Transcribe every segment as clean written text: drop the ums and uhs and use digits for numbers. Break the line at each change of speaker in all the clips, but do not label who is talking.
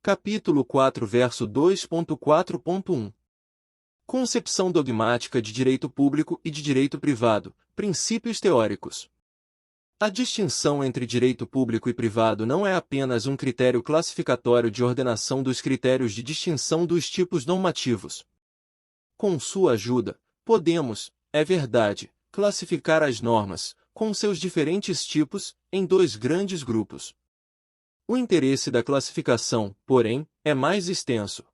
Capítulo 4, verso 2.4.1. Concepção dogmática de direito público e de direito privado, princípios teóricos. A distinção entre direito público e privado não é apenas um critério classificatório de ordenação dos critérios de distinção dos tipos normativos. Com sua ajuda, podemos, é verdade, classificar as normas, com seus diferentes tipos, em dois grandes grupos. O interesse da classificação, porém, é mais extenso.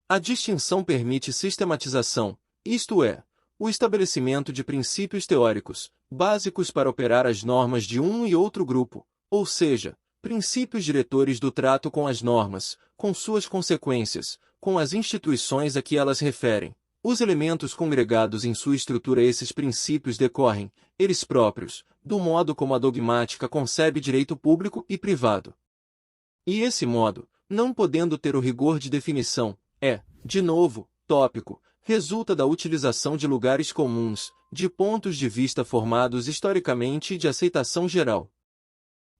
A distinção permite sistematização, isto é, o estabelecimento de princípios teóricos, básicos para operar as normas de um e outro grupo, ou seja, princípios diretores do trato com as normas, com suas consequências, com as instituições a que elas referem. Os elementos congregados em sua estrutura esses princípios decorrem, eles próprios, do modo como a dogmática concebe direito público e privado. E esse modo, não podendo ter o rigor de definição, é, de novo, tópico, resulta da utilização de lugares comuns, de pontos de vista formados historicamente e de aceitação geral.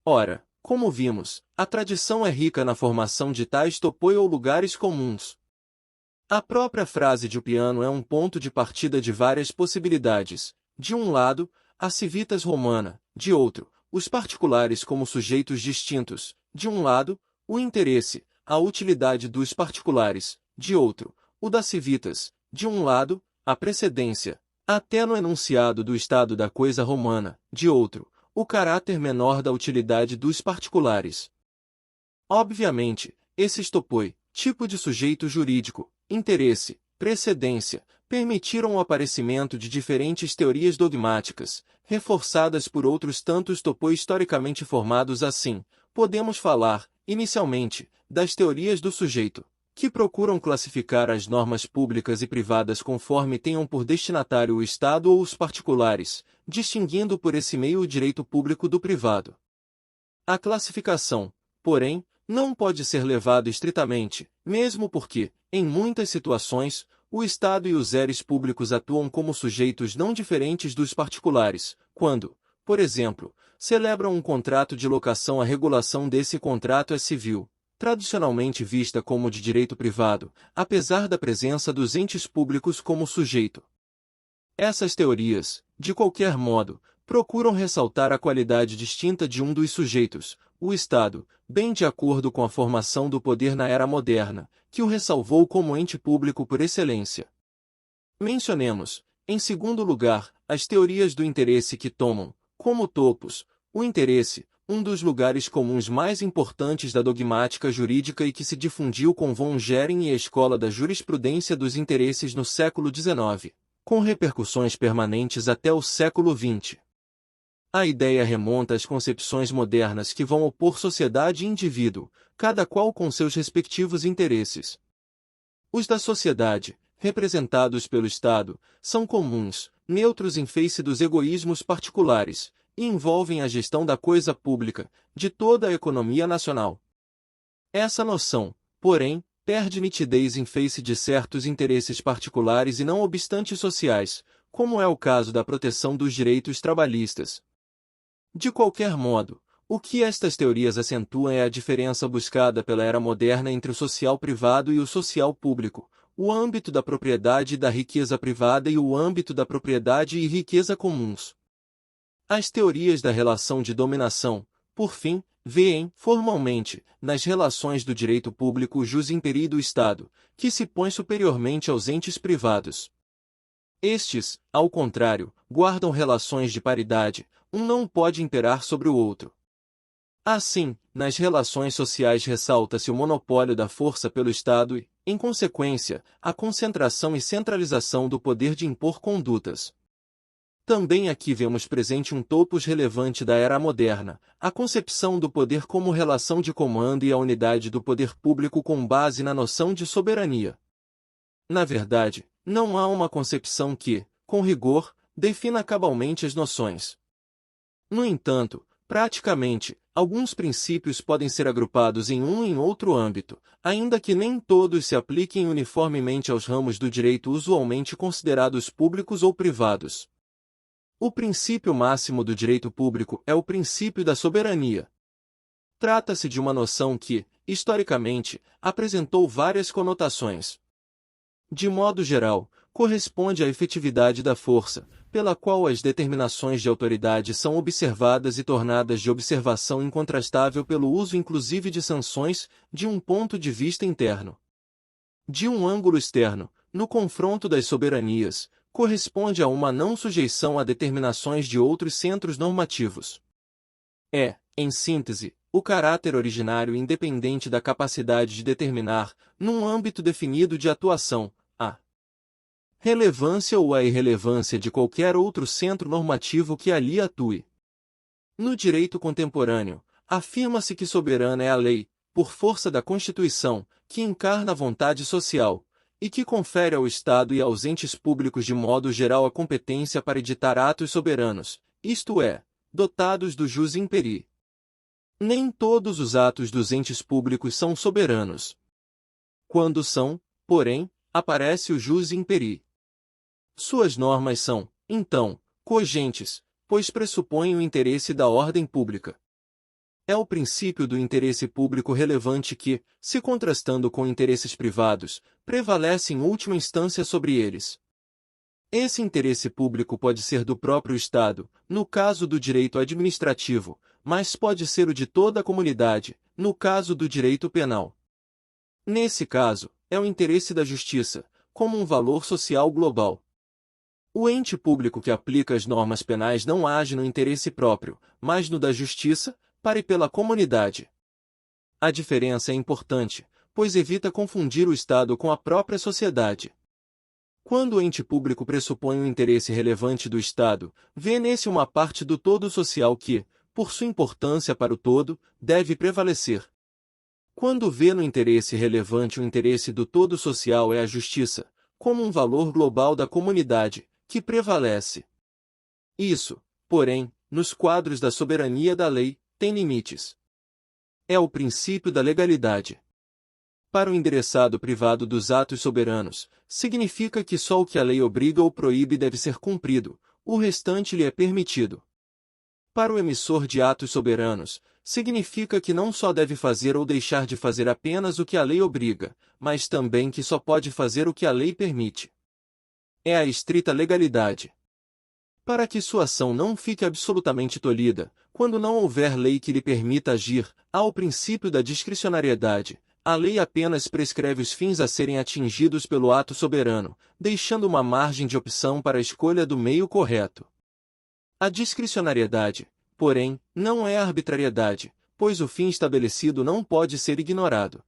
Ora, como vimos, a tradição é rica na formação de tais topoi ou lugares comuns. A própria frase de Ulpiano é um ponto de partida de várias possibilidades. De um lado, a civitas romana, de outro, os particulares como sujeitos distintos, de um lado, o interesse, a utilidade dos particulares, de outro, o das civitas, de um lado, a precedência, até no enunciado do estado da coisa romana, de outro, o caráter menor da utilidade dos particulares. Obviamente, esses topoi, tipo de sujeito jurídico, interesse, precedência, permitiram o aparecimento de diferentes teorias dogmáticas, reforçadas por outros tantos topoi historicamente formados assim. Podemos falar, inicialmente, das teorias do sujeito, que procuram classificar as normas públicas e privadas conforme tenham por destinatário o Estado ou os particulares, distinguindo por esse meio o direito público do privado. A classificação, porém, não pode ser levada estritamente, mesmo porque, em muitas situações, o Estado e os eres públicos atuam como sujeitos não diferentes dos particulares, quando, por exemplo, celebram um contrato de locação. A regulação desse contrato é civil, tradicionalmente vista como de direito privado, apesar da presença dos entes públicos como sujeito. Essas teorias, de qualquer modo, procuram ressaltar a qualidade distinta de um dos sujeitos, o Estado, bem de acordo com a formação do poder na era moderna, que o ressalvou como ente público por excelência. Mencionemos, em segundo lugar, as teorias do interesse que tomam, como topos, o interesse, um dos lugares comuns mais importantes da dogmática jurídica e que se difundiu com von Gering e a escola da jurisprudência dos interesses no século XIX, com repercussões permanentes até o século XX. A ideia remonta às concepções modernas que vão opor sociedade e indivíduo, cada qual com seus respectivos interesses. Os da sociedade, representados pelo Estado, são comuns, neutros em face dos egoísmos particulares, e envolvem a gestão da coisa pública, de toda a economia nacional. Essa noção, porém, perde nitidez em face de certos interesses particulares e não obstante sociais, como é o caso da proteção dos direitos trabalhistas. De qualquer modo, o que estas teorias acentuam é a diferença buscada pela era moderna entre o social privado e o social público, o âmbito da propriedade e da riqueza privada e o âmbito da propriedade e riqueza comuns. As teorias da relação de dominação, por fim, veem, formalmente, nas relações do direito público o jus imperi do Estado, que se põe superiormente aos entes privados. Estes, ao contrário, guardam relações de paridade, um não pode imperar sobre o outro. Assim, nas relações sociais ressalta-se o monopólio da força pelo Estado e, em consequência, a concentração e centralização do poder de impor condutas. Também aqui vemos presente um topos relevante da era moderna, a concepção do poder como relação de comando e a unidade do poder público com base na noção de soberania. Na verdade, não há uma concepção que, com rigor, defina cabalmente as noções. No entanto, praticamente, alguns princípios podem ser agrupados em um e em outro âmbito, ainda que nem todos se apliquem uniformemente aos ramos do direito usualmente considerados públicos ou privados. O princípio máximo do direito público é o princípio da soberania. Trata-se de uma noção que, historicamente, apresentou várias conotações. De modo geral, corresponde à efetividade da força, pela qual as determinações de autoridade são observadas e tornadas de observação incontrastável pelo uso inclusive de sanções, de um ponto de vista interno. De um ângulo externo, no confronto das soberanias, corresponde a uma não sujeição a determinações de outros centros normativos. É, em síntese, o caráter originário independente da capacidade de determinar, num âmbito definido de atuação, a relevância ou a irrelevância de qualquer outro centro normativo que ali atue. No direito contemporâneo, afirma-se que soberana é a lei, por força da Constituição, que encarna a vontade social, e que confere ao Estado e aos entes públicos de modo geral a competência para editar atos soberanos, isto é, dotados do jus imperi. Nem todos os atos dos entes públicos são soberanos. Quando são, porém, aparece o jus imperi. Suas normas são, então, cogentes, pois pressupõem o interesse da ordem pública. É o princípio do interesse público relevante que, se contrastando com interesses privados, prevalece em última instância sobre eles. Esse interesse público pode ser do próprio Estado, no caso do direito administrativo, mas pode ser o de toda a comunidade, no caso do direito penal. Nesse caso, é o interesse da justiça, como um valor social global. O ente público que aplica as normas penais não age no interesse próprio, mas no da justiça, para e pela comunidade. A diferença é importante, pois evita confundir o Estado com a própria sociedade. Quando o ente público pressupõe o interesse relevante do Estado, vê nesse uma parte do todo social que, por sua importância para o todo, deve prevalecer. Quando vê no interesse relevante o interesse do todo social é a justiça, como um valor global da comunidade, que prevalece. Isso, porém, nos quadros da soberania da lei, tem limites. É o princípio da legalidade. Para o endereçado privado dos atos soberanos, significa que só o que a lei obriga ou proíbe deve ser cumprido, o restante lhe é permitido. Para o emissor de atos soberanos, significa que não só deve fazer ou deixar de fazer apenas o que a lei obriga, mas também que só pode fazer o que a lei permite. É a estrita legalidade. Para que sua ação não fique absolutamente tolhida, quando não houver lei que lhe permita agir, há o princípio da discricionariedade. A lei apenas prescreve os fins a serem atingidos pelo ato soberano, deixando uma margem de opção para a escolha do meio correto. A discricionariedade, porém, não é arbitrariedade, pois o fim estabelecido não pode ser ignorado.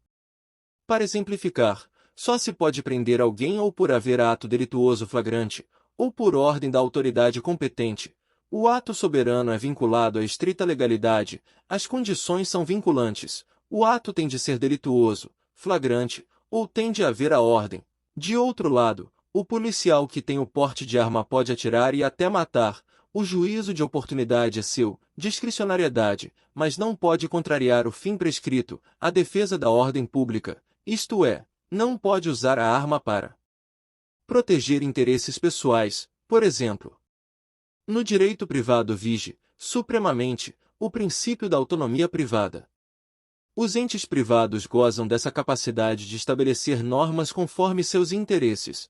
Para exemplificar, só se pode prender alguém ou por haver ato delituoso flagrante, ou por ordem da autoridade competente. O ato soberano é vinculado à estrita legalidade, as condições são vinculantes, o ato tem de ser delituoso, flagrante, ou tem de haver a ordem. De outro lado, o policial que tem o porte de arma pode atirar e até matar, o juízo de oportunidade é seu, discricionariedade, mas não pode contrariar o fim prescrito, a defesa da ordem pública, isto é, não pode usar a arma para proteger interesses pessoais, por exemplo. No direito privado vige, supremamente, o princípio da autonomia privada. Os entes privados gozam dessa capacidade de estabelecer normas conforme seus interesses.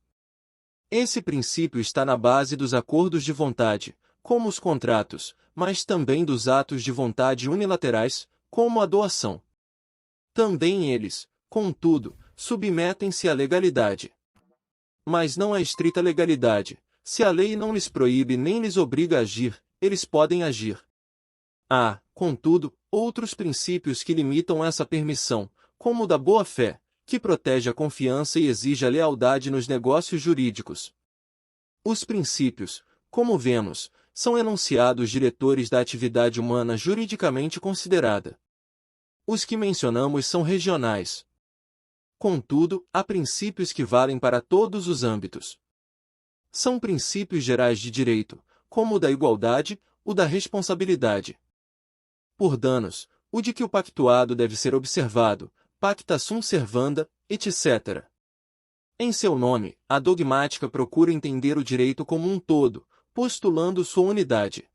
Esse princípio está na base dos acordos de vontade, como os contratos, mas também dos atos de vontade unilaterais, como a doação. Também eles, contudo, submetem-se à legalidade. Mas não à estrita legalidade. Se a lei não lhes proíbe nem lhes obriga a agir, eles podem agir. Há, contudo, outros princípios que limitam essa permissão, como o da boa-fé, que protege a confiança e exige a lealdade nos negócios jurídicos. Os princípios, como vemos, são enunciados diretores da atividade humana juridicamente considerada. Os que mencionamos são regionais. Contudo, há princípios que valem para todos os âmbitos. São princípios gerais de direito, como o da igualdade, o da responsabilidade por danos, o de que o pactuado deve ser observado, pacta sunt servanda, etc. Em seu nome, a dogmática procura entender o direito como um todo, postulando sua unidade.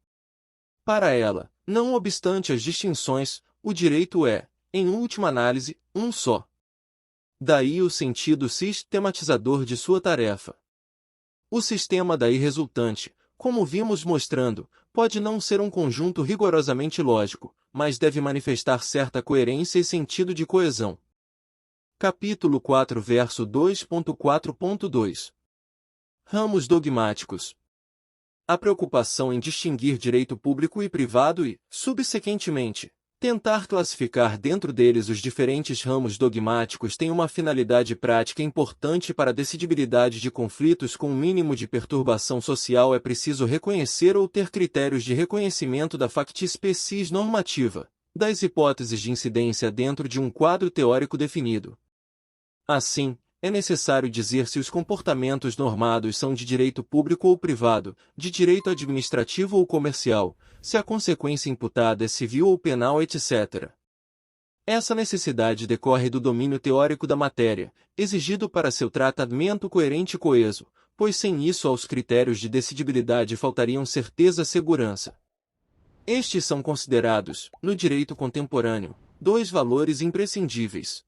Para ela, não obstante as distinções, o direito é, em última análise, um só. Daí o sentido sistematizador de sua tarefa. O sistema daí resultante, como vimos mostrando, pode não ser um conjunto rigorosamente lógico, mas deve manifestar certa coerência e sentido de coesão. Capítulo 4, verso 2.4.2. Ramos dogmáticos. A preocupação em distinguir direito público e privado e, subsequentemente, tentar classificar dentro deles os diferentes ramos dogmáticos tem uma finalidade prática importante para a decidibilidade de conflitos com um mínimo de perturbação social. É preciso reconhecer ou ter critérios de reconhecimento da factispecies normativa, das hipóteses de incidência dentro de um quadro teórico definido. Assim, é necessário dizer se os comportamentos normados são de direito público ou privado, de direito administrativo ou comercial, se a consequência imputada é civil ou penal, etc. Essa necessidade decorre do domínio teórico da matéria, exigido para seu tratamento coerente e coeso, pois sem isso aos critérios de decidibilidade faltariam certeza e segurança. Estes são considerados, no direito contemporâneo, dois valores imprescindíveis.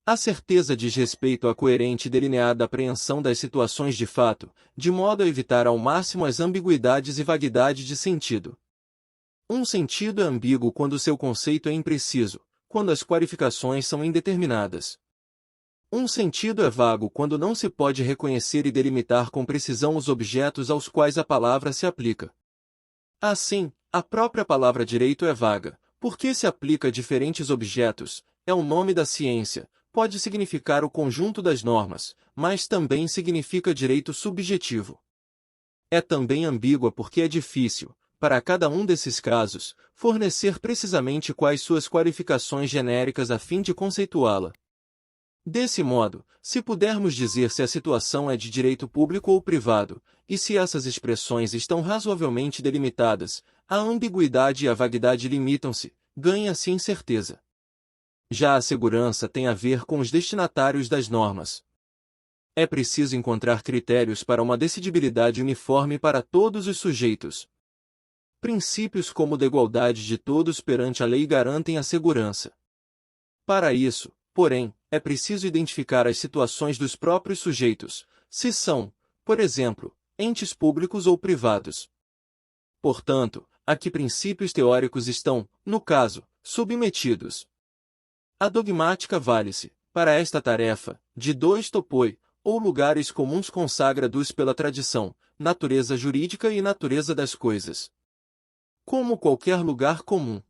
A certeza diz respeito à coerente e delineada apreensão das situações de fato, de modo a evitar ao máximo as ambiguidades e vaguidade de sentido. Um sentido é ambíguo quando seu conceito é impreciso, quando as qualificações são indeterminadas. Um sentido é vago quando não se pode reconhecer e delimitar com precisão os objetos aos quais a palavra se aplica. Assim, a própria palavra direito é vaga, porque se aplica a diferentes objetos, é o nome da ciência. Pode significar o conjunto das normas, mas também significa direito subjetivo. É também ambígua porque é difícil, para cada um desses casos, fornecer precisamente quais suas qualificações genéricas a fim de conceituá-la. Desse modo, se pudermos dizer se a situação é de direito público ou privado, e se essas expressões estão razoavelmente delimitadas, a ambiguidade e a vaguidade limitam-se, ganha-se em certeza. Já a segurança tem a ver com os destinatários das normas. É preciso encontrar critérios para uma decidibilidade uniforme para todos os sujeitos. Princípios como o da igualdade de todos perante a lei garantem a segurança. Para isso, porém, é preciso identificar as situações dos próprios sujeitos, se são, por exemplo, entes públicos ou privados. Portanto, a que princípios teóricos estão, no caso, submetidos. A dogmática vale-se, para esta tarefa, de dois topoi, ou lugares comuns consagra-dos pela tradição, natureza jurídica e natureza das coisas. Como qualquer lugar comum.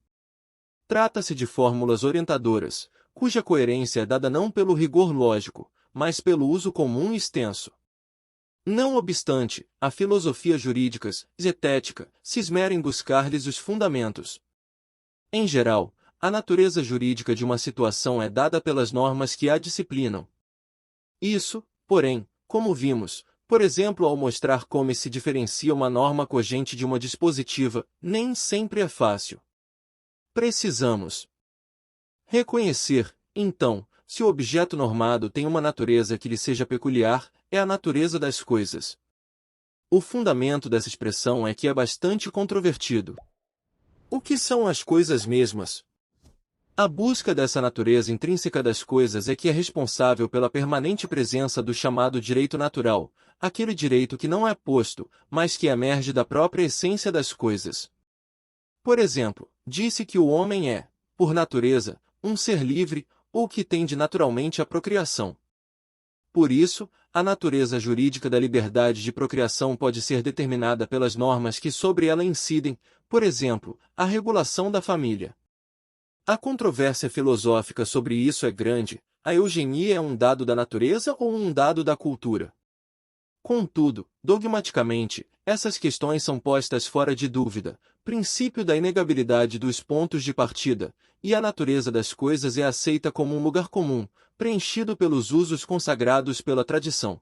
Trata-se de fórmulas orientadoras, cuja coerência é dada não pelo rigor lógico, mas pelo uso comum e extenso. Não obstante, a filosofia jurídica, zetética, se esmera em buscar-lhes os fundamentos. Em geral, a natureza jurídica de uma situação é dada pelas normas que a disciplinam. Isso, porém, como vimos, por exemplo ao mostrar como se diferencia uma norma cogente de uma dispositiva, nem sempre é fácil. Precisamos reconhecer, então, se o objeto normado tem uma natureza que lhe seja peculiar, é a natureza das coisas. O fundamento dessa expressão é que é bastante controvertido. O que são as coisas mesmas? A busca dessa natureza intrínseca das coisas é que é responsável pela permanente presença do chamado direito natural, aquele direito que não é posto, mas que emerge da própria essência das coisas. Por exemplo, disse que o homem é, por natureza, um ser livre, ou que tende naturalmente à procriação. Por isso, a natureza jurídica da liberdade de procriação pode ser determinada pelas normas que sobre ela incidem, por exemplo, a regulação da família. A controvérsia filosófica sobre isso é grande. A eugenia é um dado da natureza ou um dado da cultura? Contudo, dogmaticamente, essas questões são postas fora de dúvida, princípio da inegabilidade dos pontos de partida, e a natureza das coisas é aceita como um lugar comum, preenchido pelos usos consagrados pela tradição.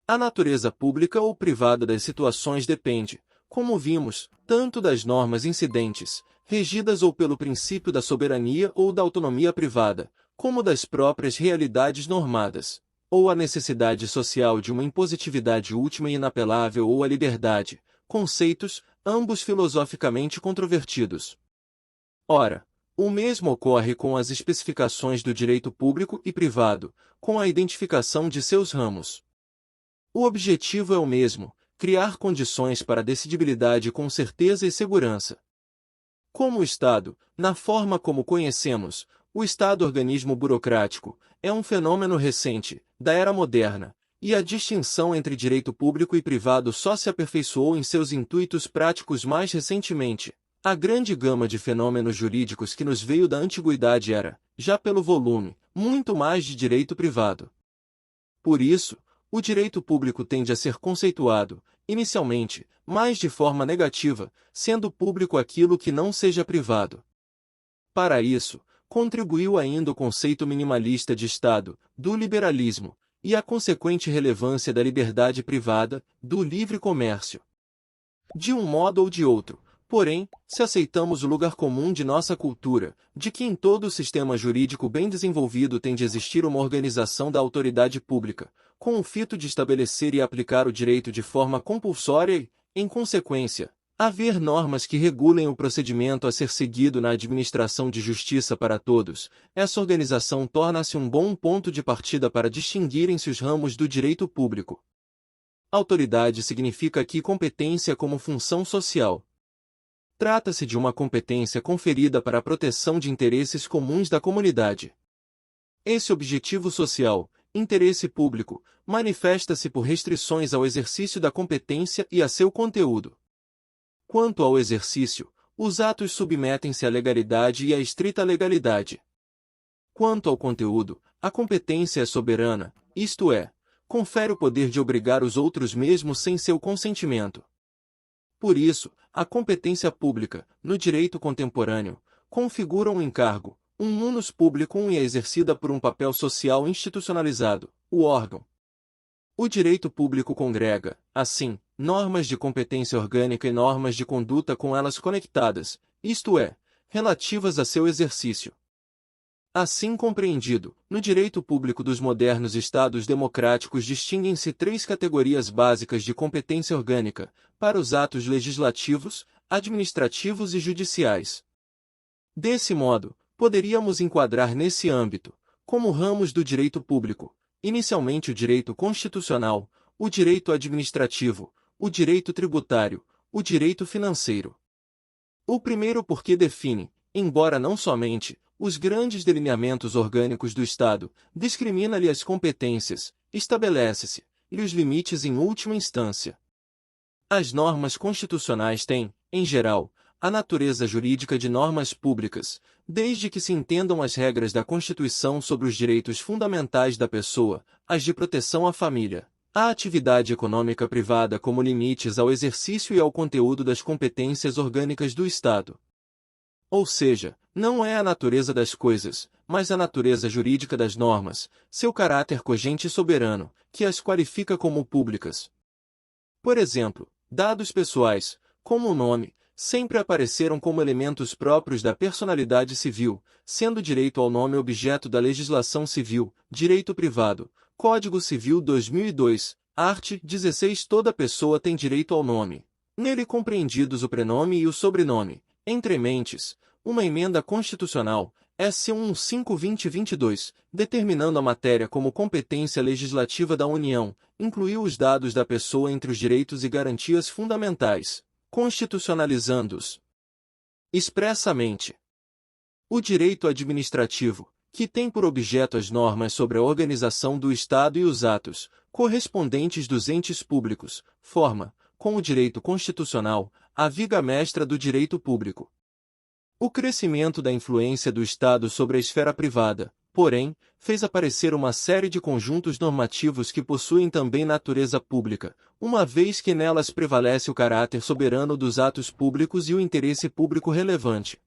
A natureza pública ou privada das situações depende, como vimos, tanto das normas incidentes, regidas ou pelo princípio da soberania ou da autonomia privada, como das próprias realidades normadas, ou a necessidade social de uma impositividade última e inapelável ou a liberdade, conceitos, ambos filosoficamente controvertidos. Ora, O mesmo ocorre com as especificações do direito público e privado, com a identificação de seus ramos. O objetivo é o mesmo: criar condições para a decidibilidade com certeza e segurança. Como o Estado, na forma como conhecemos, o Estado organismo burocrático, é um fenômeno recente, da era moderna, e a distinção entre direito público e privado só se aperfeiçoou em seus intuitos práticos mais recentemente. A grande gama de fenômenos jurídicos que nos veio da antiguidade era, já pelo volume, muito mais de direito privado. Por isso, o direito público tende a ser conceituado, inicialmente, mais de forma negativa, sendo público aquilo que não seja privado. Para isso, contribuiu ainda o conceito minimalista de Estado, do liberalismo, e a consequente relevância da liberdade privada, do livre comércio. De um modo ou de outro, porém, se aceitamos o lugar comum de nossa cultura, de que em todo o sistema jurídico bem desenvolvido tem de existir uma organização da autoridade pública, com o fito de estabelecer e aplicar o direito de forma compulsória e, em consequência, haver normas que regulem o procedimento a ser seguido na administração de justiça para todos, essa organização torna-se um bom ponto de partida para distinguirem-se os ramos do direito público. Autoridade significa aqui competência como função social. Trata-se de uma competência conferida para a proteção de interesses comuns da comunidade. Esse objetivo social, interesse público, manifesta-se por restrições ao exercício da competência e a seu conteúdo. Quanto ao exercício, os atos submetem-se à legalidade e à estrita legalidade. Quanto ao conteúdo, a competência é soberana, isto é, confere o poder de obrigar os outros mesmo sem seu consentimento. Por isso, a competência pública, no direito contemporâneo, configura um encargo, um munus publicum e é exercida por um papel social institucionalizado, o órgão. O direito público congrega, assim, normas de competência orgânica e normas de conduta com elas conectadas, isto é, relativas a seu exercício. Assim compreendido, no direito público dos modernos Estados democráticos distinguem-se três categorias básicas de competência orgânica, para os atos legislativos, administrativos e judiciais. Desse modo, poderíamos enquadrar nesse âmbito, como ramos do direito público, inicialmente o direito constitucional, o direito administrativo, o direito tributário, o direito financeiro. O primeiro porque define, embora não somente, os grandes delineamentos orgânicos do Estado, discrimina-lhe as competências, estabelece-se, e os limites em última instância. As normas constitucionais têm, em geral, a natureza jurídica de normas públicas, desde que se entendam as regras da Constituição sobre os direitos fundamentais da pessoa, as de proteção à família, a atividade econômica privada como limites ao exercício e ao conteúdo das competências orgânicas do Estado. Ou seja, não é a natureza das coisas, mas a natureza jurídica das normas, seu caráter cogente e soberano, que as qualifica como públicas. Por exemplo, dados pessoais, como o nome, sempre apareceram como elementos próprios da personalidade civil, sendo o direito ao nome objeto da legislação civil, direito privado, Código Civil 2002, art. 16. Toda pessoa tem direito ao nome, nele compreendidos o prenome e o sobrenome, entre mentes, uma emenda constitucional, S. 115/2022, determinando a matéria como competência legislativa da União, incluiu os dados da pessoa entre os direitos e garantias fundamentais, constitucionalizando-os expressamente. O direito administrativo, que tem por objeto as normas sobre a organização do Estado e os atos correspondentes dos entes públicos, forma, com o direito constitucional, a viga mestra do direito público. O crescimento da influência do Estado sobre a esfera privada, porém, fez aparecer uma série de conjuntos normativos que possuem também natureza pública, uma vez que nelas prevalece o caráter soberano dos atos públicos e o interesse público relevante.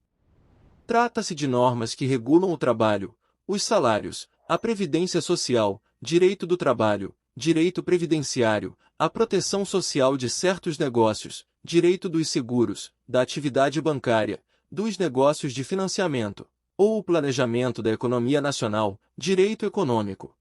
Trata-se de normas que regulam o trabalho, os salários, a previdência social, direito do trabalho, direito previdenciário, a proteção social de certos negócios, direito dos seguros, da atividade bancária, dos negócios de financiamento, ou o planejamento da economia nacional, direito econômico.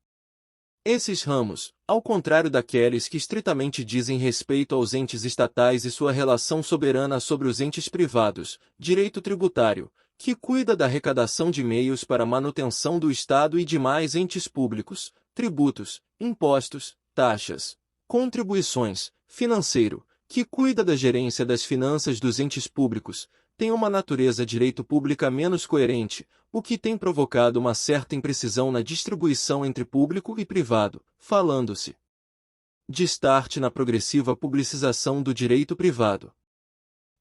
Esses ramos, ao contrário daqueles que estritamente dizem respeito aos entes estatais e sua relação soberana sobre os entes privados, direito tributário, que cuida da arrecadação de meios para a manutenção do Estado e demais entes públicos, tributos, impostos, taxas, contribuições, financeiro, que cuida da gerência das finanças dos entes públicos, tem uma natureza direito pública menos coerente, o que tem provocado uma certa imprecisão na distribuição entre público e privado, falando-se de start na progressiva publicização do direito privado.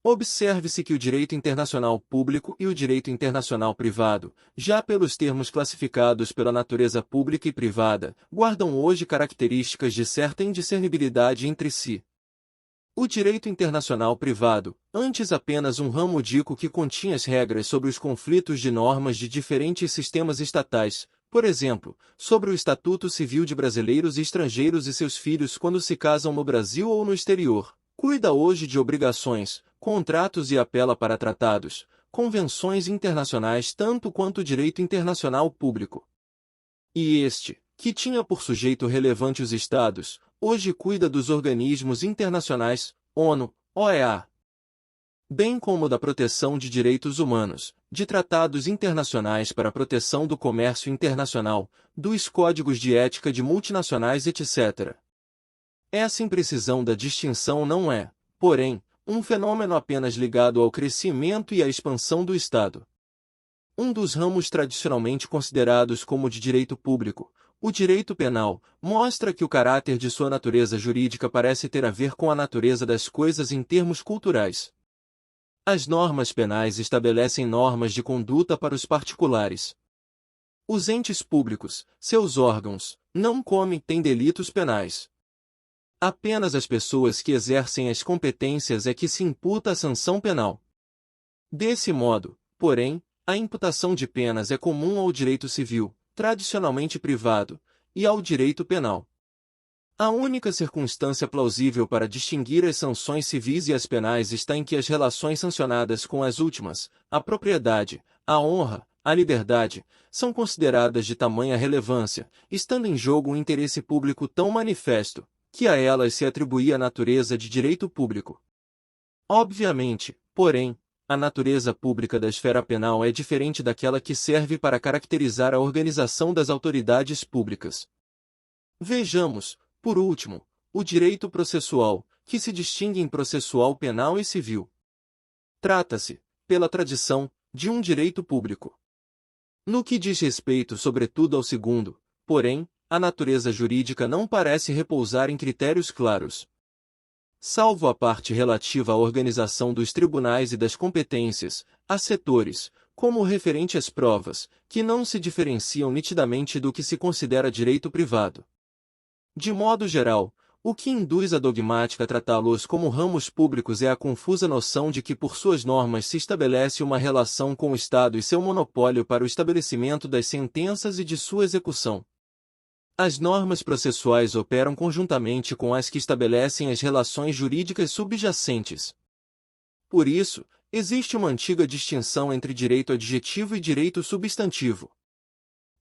Observe-se que o direito internacional público e o direito internacional privado, já pelos termos classificados pela natureza pública e privada, guardam hoje características de certa indiscernibilidade entre si. O direito internacional privado, antes apenas um ramo dico que continha as regras sobre os conflitos de normas de diferentes sistemas estatais, por exemplo, sobre o Estatuto Civil de brasileiros e estrangeiros e seus filhos quando se casam no Brasil ou no exterior, cuida hoje de obrigações, contratos e apela para tratados, convenções internacionais tanto quanto o direito internacional público. E este, que tinha por sujeito relevante os Estados, hoje cuida dos organismos internacionais, ONU, OEA, bem como da proteção de direitos humanos, de tratados internacionais para a proteção do comércio internacional, dos códigos de ética de multinacionais, etc. Essa imprecisão da distinção não é, porém, um fenômeno apenas ligado ao crescimento e à expansão do Estado. Um dos ramos tradicionalmente considerados como de direito público, o direito penal, mostra que o caráter de sua natureza jurídica parece ter a ver com a natureza das coisas em termos culturais. As normas penais estabelecem normas de conduta para os particulares. Os entes públicos, seus órgãos, não cometem delitos penais. Apenas as pessoas que exercem as competências é que se imputa a sanção penal. Desse modo, porém, a imputação de penas é comum ao direito civil, tradicionalmente privado, e ao direito penal. A única circunstância plausível para distinguir as sanções civis e as penais está em que as relações sancionadas com as últimas, a propriedade, a honra, a liberdade, são consideradas de tamanha relevância, estando em jogo um interesse público tão manifesto, que a elas se atribui a natureza de direito público. Obviamente, porém, a natureza pública da esfera penal é diferente daquela que serve para caracterizar a organização das autoridades públicas. Vejamos, por último, o direito processual, que se distingue em processual penal e civil. Trata-se, pela tradição, de um direito público. No que diz respeito sobretudo ao segundo, porém, a natureza jurídica não parece repousar em critérios claros. Salvo a parte relativa à organização dos tribunais e das competências, há setores, como o referente às provas, que não se diferenciam nitidamente do que se considera direito privado. De modo geral, o que induz a dogmática a tratá-los como ramos públicos é a confusa noção de que por suas normas se estabelece uma relação com o Estado e seu monopólio para o estabelecimento das sentenças e de sua execução. As normas processuais operam conjuntamente com as que estabelecem as relações jurídicas subjacentes. Por isso, existe uma antiga distinção entre direito adjetivo e direito substantivo.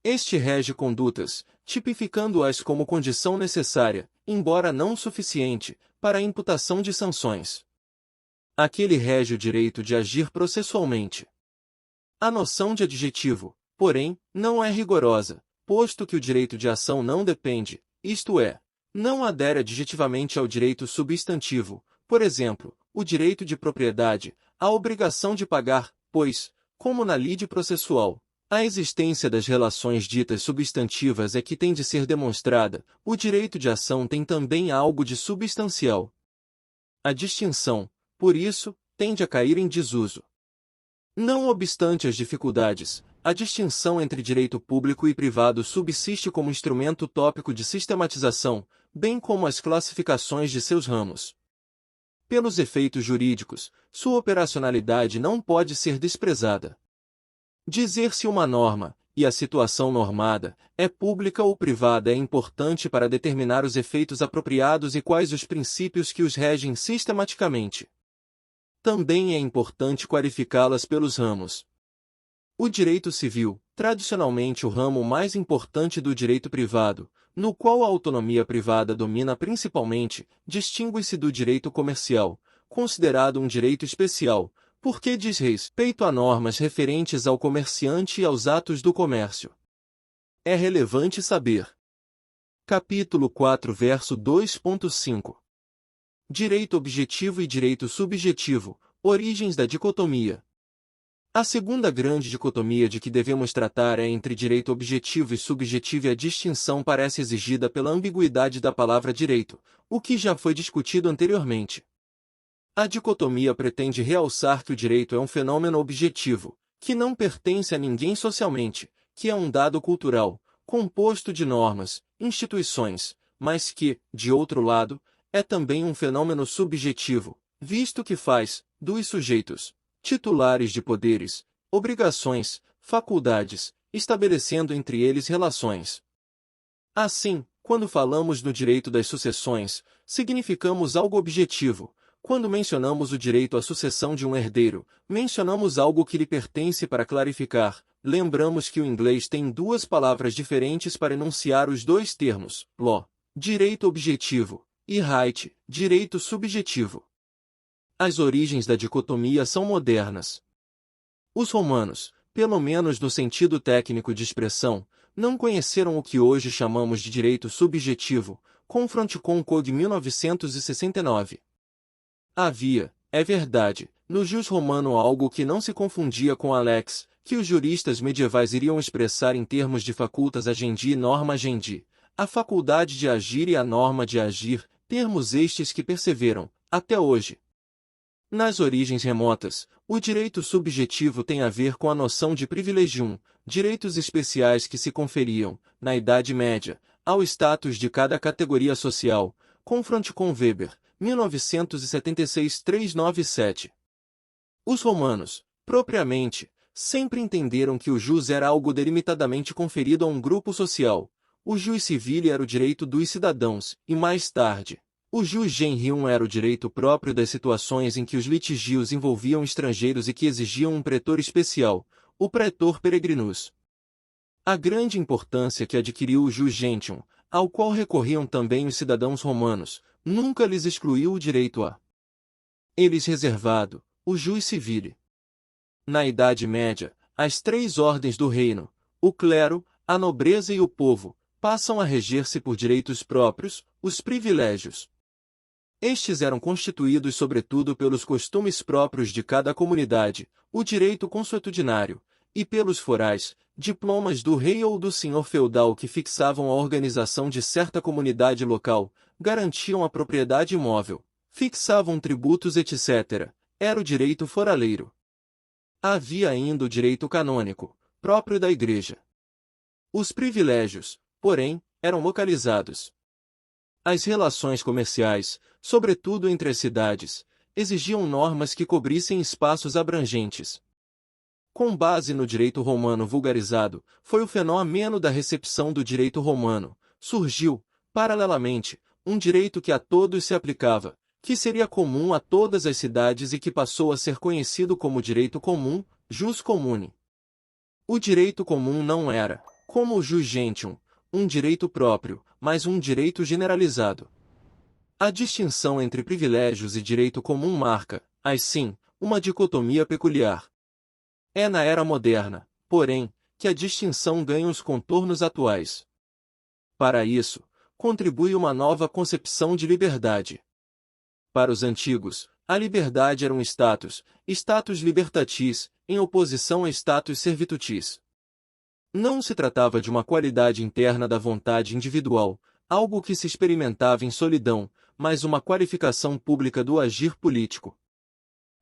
Este rege condutas, tipificando-as como condição necessária, embora não suficiente, para a imputação de sanções. Aquele rege o direito de agir processualmente. A noção de adjetivo, porém, não é rigorosa, posto que o direito de ação não depende, isto é, não adere adjetivamente ao direito substantivo, por exemplo, o direito de propriedade, a obrigação de pagar, pois, como na lide processual, a existência das relações ditas substantivas é que tem de ser demonstrada, o direito de ação tem também algo de substancial. A distinção, por isso, tende a cair em desuso. Não obstante as dificuldades, a distinção entre direito público e privado subsiste como instrumento tópico de sistematização, bem como as classificações de seus ramos. Pelos efeitos jurídicos, sua operacionalidade não pode ser desprezada. Dizer se uma norma, e a situação normada, é pública ou privada é importante para determinar os efeitos apropriados e quais os princípios que os regem sistematicamente. Também é importante qualificá-las pelos ramos. O direito civil, tradicionalmente o ramo mais importante do direito privado, no qual a autonomia privada domina principalmente, distingue-se do direito comercial, considerado um direito especial, porque diz respeito a normas referentes ao comerciante e aos atos do comércio. É relevante saber. Capítulo 4, verso 2.5. Direito objetivo e direito subjetivo, origens da dicotomia. A segunda grande dicotomia de que devemos tratar é entre direito objetivo e subjetivo, e a distinção parece exigida pela ambiguidade da palavra direito, o que já foi discutido anteriormente. A dicotomia pretende realçar que o direito é um fenômeno objetivo, que não pertence a ninguém socialmente, que é um dado cultural, composto de normas, instituições, mas que, de outro lado, é também um fenômeno subjetivo, visto que faz, dos sujeitos, titulares de poderes, obrigações, faculdades, estabelecendo entre eles relações. Assim, quando falamos no direito das sucessões, significamos algo objetivo. Quando mencionamos o direito à sucessão de um herdeiro, mencionamos algo que lhe pertence. Para clarificar, lembramos que o inglês tem duas palavras diferentes para enunciar os dois termos: law, direito objetivo, e right, direito subjetivo. As origens da dicotomia são modernas. Os romanos, pelo menos no sentido técnico de expressão, não conheceram o que hoje chamamos de direito subjetivo, confronte com o Código de 1969. Havia, é verdade, no jus romano algo que não se confundia com a lex, que os juristas medievais iriam expressar em termos de facultas agendi e norma agendi, a faculdade de agir e a norma de agir, termos estes que perseveram, até hoje. Nas origens remotas, o direito subjetivo tem a ver com a noção de privilegium, direitos especiais que se conferiam, na Idade Média, ao status de cada categoria social, confronte com Weber, 1976-397. Os romanos, propriamente, sempre entenderam que o jus era algo delimitadamente conferido a um grupo social. O jus civile era o direito dos cidadãos, e mais tarde, o jus gentium era o direito próprio das situações em que os litígios envolviam estrangeiros e que exigiam um pretor especial, o praetor peregrinus. A grande importância que adquiriu o jus gentium, ao qual recorriam também os cidadãos romanos, nunca lhes excluiu o direito a eles reservado, o jus civile. Na Idade Média, as três ordens do reino, o clero, a nobreza e o povo, passam a reger-se por direitos próprios, os privilégios. Estes eram constituídos sobretudo pelos costumes próprios de cada comunidade, o direito consuetudinário, e pelos forais, diplomas do rei ou do senhor feudal que fixavam a organização de certa comunidade local, garantiam a propriedade imóvel, fixavam tributos etc. Era o direito foraleiro. Havia ainda o direito canônico, próprio da Igreja. Os privilégios, porém, eram localizados. As relações comerciais, sobretudo entre as cidades, exigiam normas que cobrissem espaços abrangentes. Com base no direito romano vulgarizado, foi o fenômeno da recepção do direito romano. Surgiu, paralelamente, um direito que a todos se aplicava, que seria comum a todas as cidades e que passou a ser conhecido como direito comum, jus comune. O direito comum não era, como o jus gentium, um direito próprio, mas um direito generalizado. A distinção entre privilégios e direito comum marca, assim, uma dicotomia peculiar. É na era moderna, porém, que a distinção ganha os contornos atuais. Para isso, contribui uma nova concepção de liberdade. Para os antigos, a liberdade era um status libertatis, em oposição a status servitutis. Não se tratava de uma qualidade interna da vontade individual, algo que se experimentava em solidão, mas uma qualificação pública do agir político.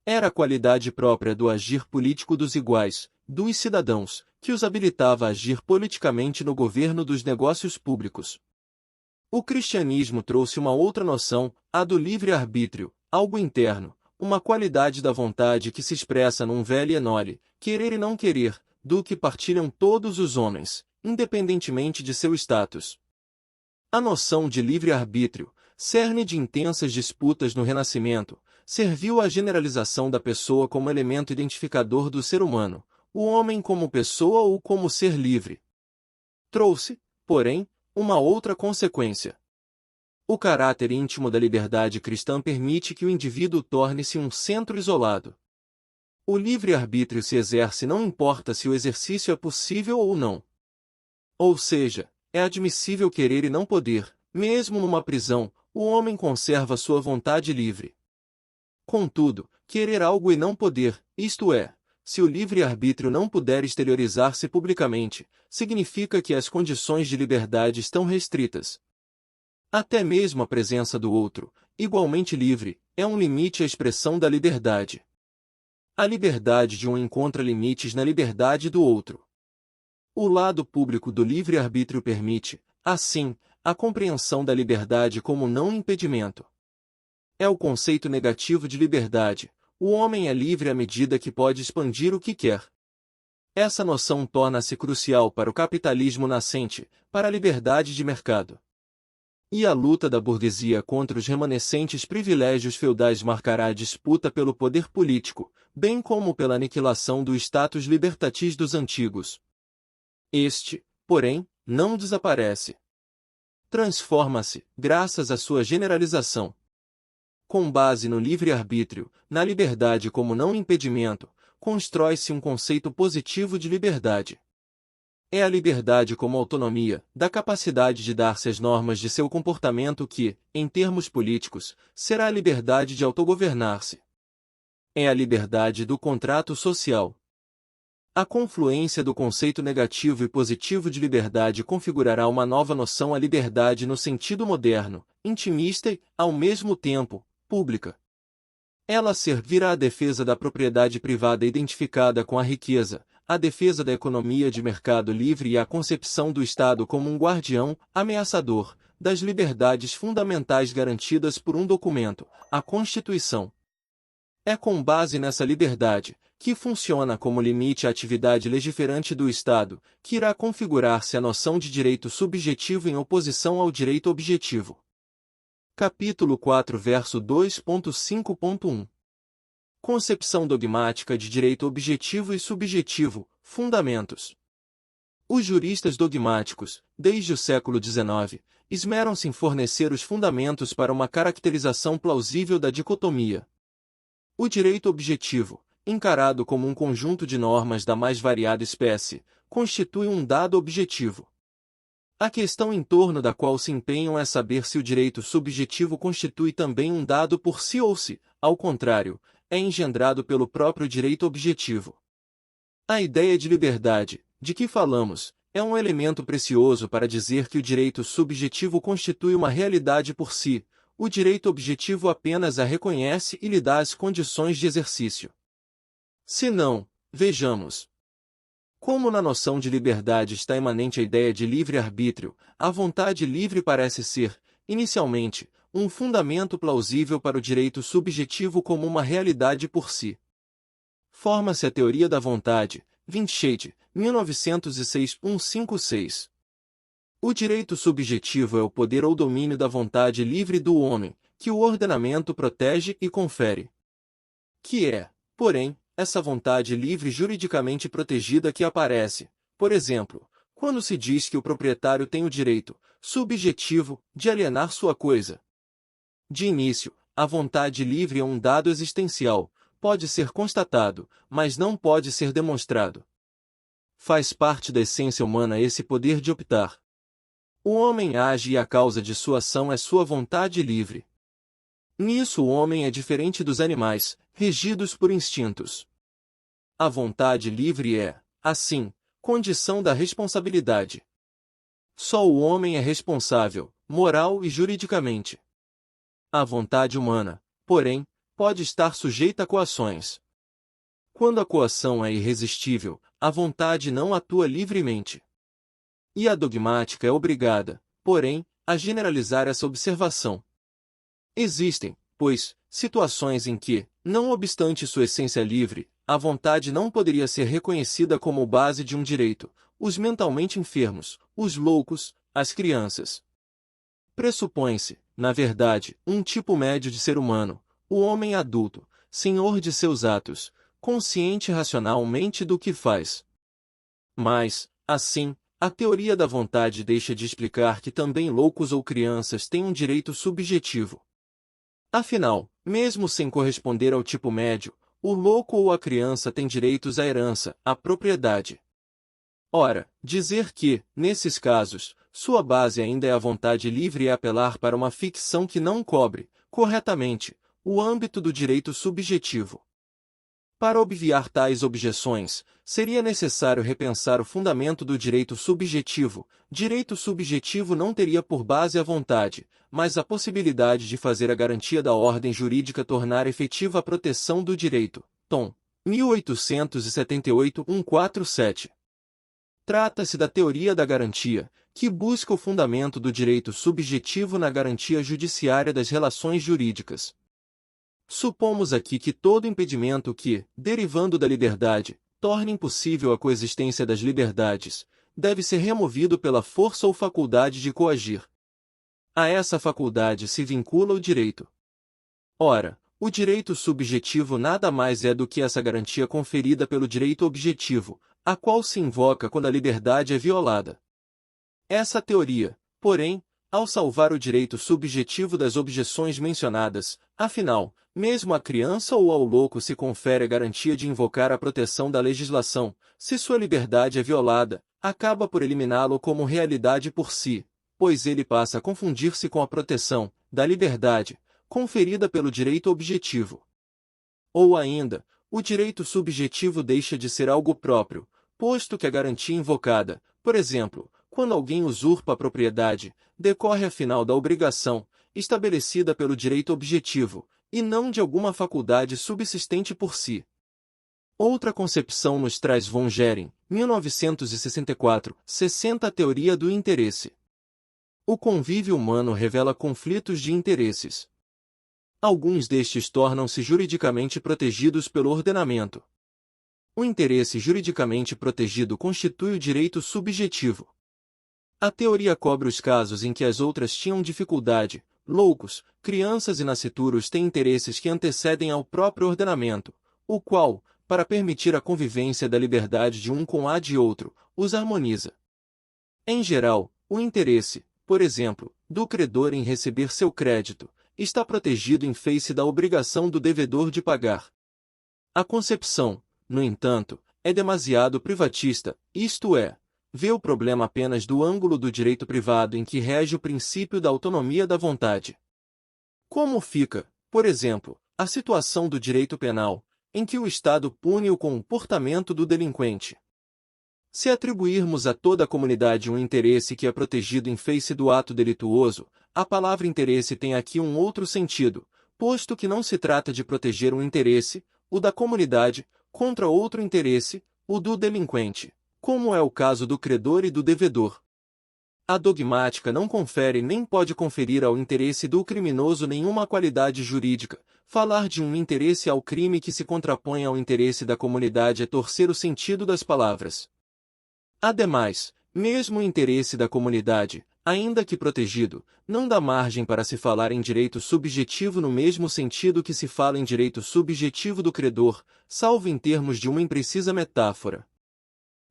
Era a qualidade própria do agir político dos iguais, dos cidadãos, que os habilitava a agir politicamente no governo dos negócios públicos. O cristianismo trouxe uma outra noção, a do livre-arbítrio, algo interno, uma qualidade da vontade que se expressa num velho noli, querer e não querer, do que partilham todos os homens, independentemente de seu status. A noção de livre-arbítrio, cerne de intensas disputas no Renascimento, serviu à generalização da pessoa como elemento identificador do ser humano, o homem como pessoa ou como ser livre. Trouxe, porém, uma outra consequência. O caráter íntimo da liberdade cristã permite que o indivíduo torne-se um centro isolado. O livre-arbítrio se exerce não importa se o exercício é possível ou não. Ou seja, é admissível querer e não poder, mesmo numa prisão, o homem conserva sua vontade livre. Contudo, querer algo e não poder, isto é, se o livre-arbítrio não puder exteriorizar-se publicamente, significa que as condições de liberdade estão restritas. Até mesmo a presença do outro, igualmente livre, é um limite à expressão da liberdade. A liberdade de um encontra limites na liberdade do outro. O lado público do livre-arbítrio permite, assim, a compreensão da liberdade como não impedimento. É o conceito negativo de liberdade. O homem é livre à medida que pode expandir o que quer. Essa noção torna-se crucial para o capitalismo nascente, para a liberdade de mercado. E a luta da burguesia contra os remanescentes privilégios feudais marcará a disputa pelo poder político, bem como pela aniquilação do status libertatis dos antigos. Este, porém, não desaparece. Transforma-se, graças à sua generalização. Com base no livre-arbítrio, na liberdade como não impedimento, constrói-se um conceito positivo de liberdade. É a liberdade como autonomia, da capacidade de dar-se as normas de seu comportamento que, em termos políticos, será a liberdade de autogovernar-se. É a liberdade do contrato social. A confluência do conceito negativo e positivo de liberdade configurará uma nova noção à liberdade no sentido moderno, intimista e, ao mesmo tempo, pública. Ela servirá à defesa da propriedade privada identificada com a riqueza, à defesa da economia de mercado livre e à concepção do Estado como um guardião, ameaçador, das liberdades fundamentais garantidas por um documento, a Constituição. É com base nessa liberdade, que funciona como limite à atividade legiferante do Estado, que irá configurar-se a noção de direito subjetivo em oposição ao direito objetivo. Capítulo 4, verso 2.5.1. Concepção dogmática de direito objetivo e subjetivo, fundamentos. Os juristas dogmáticos, desde o século XIX, esmeram-se em fornecer os fundamentos para uma caracterização plausível da dicotomia. O direito objetivo, encarado como um conjunto de normas da mais variada espécie, constitui um dado objetivo. A questão em torno da qual se empenham é saber se o direito subjetivo constitui também um dado por si ou se, ao contrário, é engendrado pelo próprio direito objetivo. A ideia de liberdade, de que falamos, é um elemento precioso para dizer que o direito subjetivo constitui uma realidade por si, o direito objetivo apenas a reconhece e lhe dá as condições de exercício. Se não, vejamos. Como na noção de liberdade está imanente a ideia de livre-arbítrio, a vontade livre parece ser, inicialmente, um fundamento plausível para o direito subjetivo como uma realidade por si. Forma-se a teoria da vontade, Winscheid, 1906, 156. O direito subjetivo é o poder ou domínio da vontade livre do homem, que o ordenamento protege e confere. Que é, porém, essa vontade livre juridicamente protegida que aparece, por exemplo, quando se diz que o proprietário tem o direito, subjetivo, de alienar sua coisa. De início, a vontade livre é um dado existencial, pode ser constatado, mas não pode ser demonstrado. Faz parte da essência humana esse poder de optar. O homem age e a causa de sua ação é sua vontade livre. Nisso o homem é diferente dos animais, regidos por instintos. A vontade livre é, assim, condição da responsabilidade. Só o homem é responsável, moral e juridicamente. A vontade humana, porém, pode estar sujeita a coações. Quando a coação é irresistível, a vontade não atua livremente. E a dogmática é obrigada, porém, a generalizar essa observação. Existem, pois, situações em que, não obstante sua essência livre, a vontade não poderia ser reconhecida como base de um direito: os mentalmente enfermos, os loucos, as crianças. Pressupõe-se, na verdade, um tipo médio de ser humano, o homem adulto, senhor de seus atos, consciente racionalmente do que faz. Mas, assim, a teoria da vontade deixa de explicar que também loucos ou crianças têm um direito subjetivo. Afinal, mesmo sem corresponder ao tipo médio, o louco ou a criança têm direitos à herança, à propriedade. Ora, dizer que, nesses casos, sua base ainda é a vontade livre é apelar para uma ficção que não cobre, corretamente, o âmbito do direito subjetivo. Para obviar tais objeções, seria necessário repensar o fundamento do direito subjetivo. Direito subjetivo não teria por base a vontade, mas a possibilidade de fazer a garantia da ordem jurídica tornar efetiva a proteção do direito. Tom. 1878, 147. Trata-se da teoria da garantia, que busca o fundamento do direito subjetivo na garantia judiciária das relações jurídicas. Supomos aqui que todo impedimento que, derivando da liberdade, torne impossível a coexistência das liberdades, deve ser removido pela força ou faculdade de coagir. A essa faculdade se vincula o direito. Ora, o direito subjetivo nada mais é do que essa garantia conferida pelo direito objetivo, a qual se invoca quando a liberdade é violada. Essa teoria, porém, ao salvar o direito subjetivo das objeções mencionadas, afinal, mesmo à criança ou ao louco se confere a garantia de invocar a proteção da legislação, se sua liberdade é violada, acaba por eliminá-lo como realidade por si, pois ele passa a confundir-se com a proteção da liberdade, conferida pelo direito objetivo. Ou ainda, o direito subjetivo deixa de ser algo próprio, posto que a garantia invocada, por exemplo, quando alguém usurpa a propriedade, decorre afinal da obrigação, estabelecida pelo direito objetivo, e não de alguma faculdade subsistente por si. Outra concepção nos traz von Gering, 1964, 60 a teoria do interesse. O convívio humano revela conflitos de interesses. Alguns destes tornam-se juridicamente protegidos pelo ordenamento. O interesse juridicamente protegido constitui o direito subjetivo. A teoria cobre os casos em que as outras tinham dificuldade. Loucos, crianças e nascituros têm interesses que antecedem ao próprio ordenamento, o qual, para permitir a convivência da liberdade de um com a de outro, os harmoniza. Em geral, o interesse, por exemplo, do credor em receber seu crédito, está protegido em face da obrigação do devedor de pagar. A concepção, no entanto, é demasiado privatista, isto é, vê o problema apenas do ângulo do direito privado em que rege o princípio da autonomia da vontade. Como fica, por exemplo, a situação do direito penal, em que o Estado pune o comportamento do delinquente? Se atribuirmos a toda a comunidade um interesse que é protegido em face do ato delituoso, a palavra interesse tem aqui um outro sentido, posto que não se trata de proteger um interesse, o da comunidade, contra outro interesse, o do delinquente, como é o caso do credor e do devedor. A dogmática não confere nem pode conferir ao interesse do criminoso nenhuma qualidade jurídica. Falar de um interesse ao crime que se contrapõe ao interesse da comunidade é torcer o sentido das palavras. Ademais, mesmo o interesse da comunidade, ainda que protegido, não dá margem para se falar em direito subjetivo no mesmo sentido que se fala em direito subjetivo do credor, salvo em termos de uma imprecisa metáfora.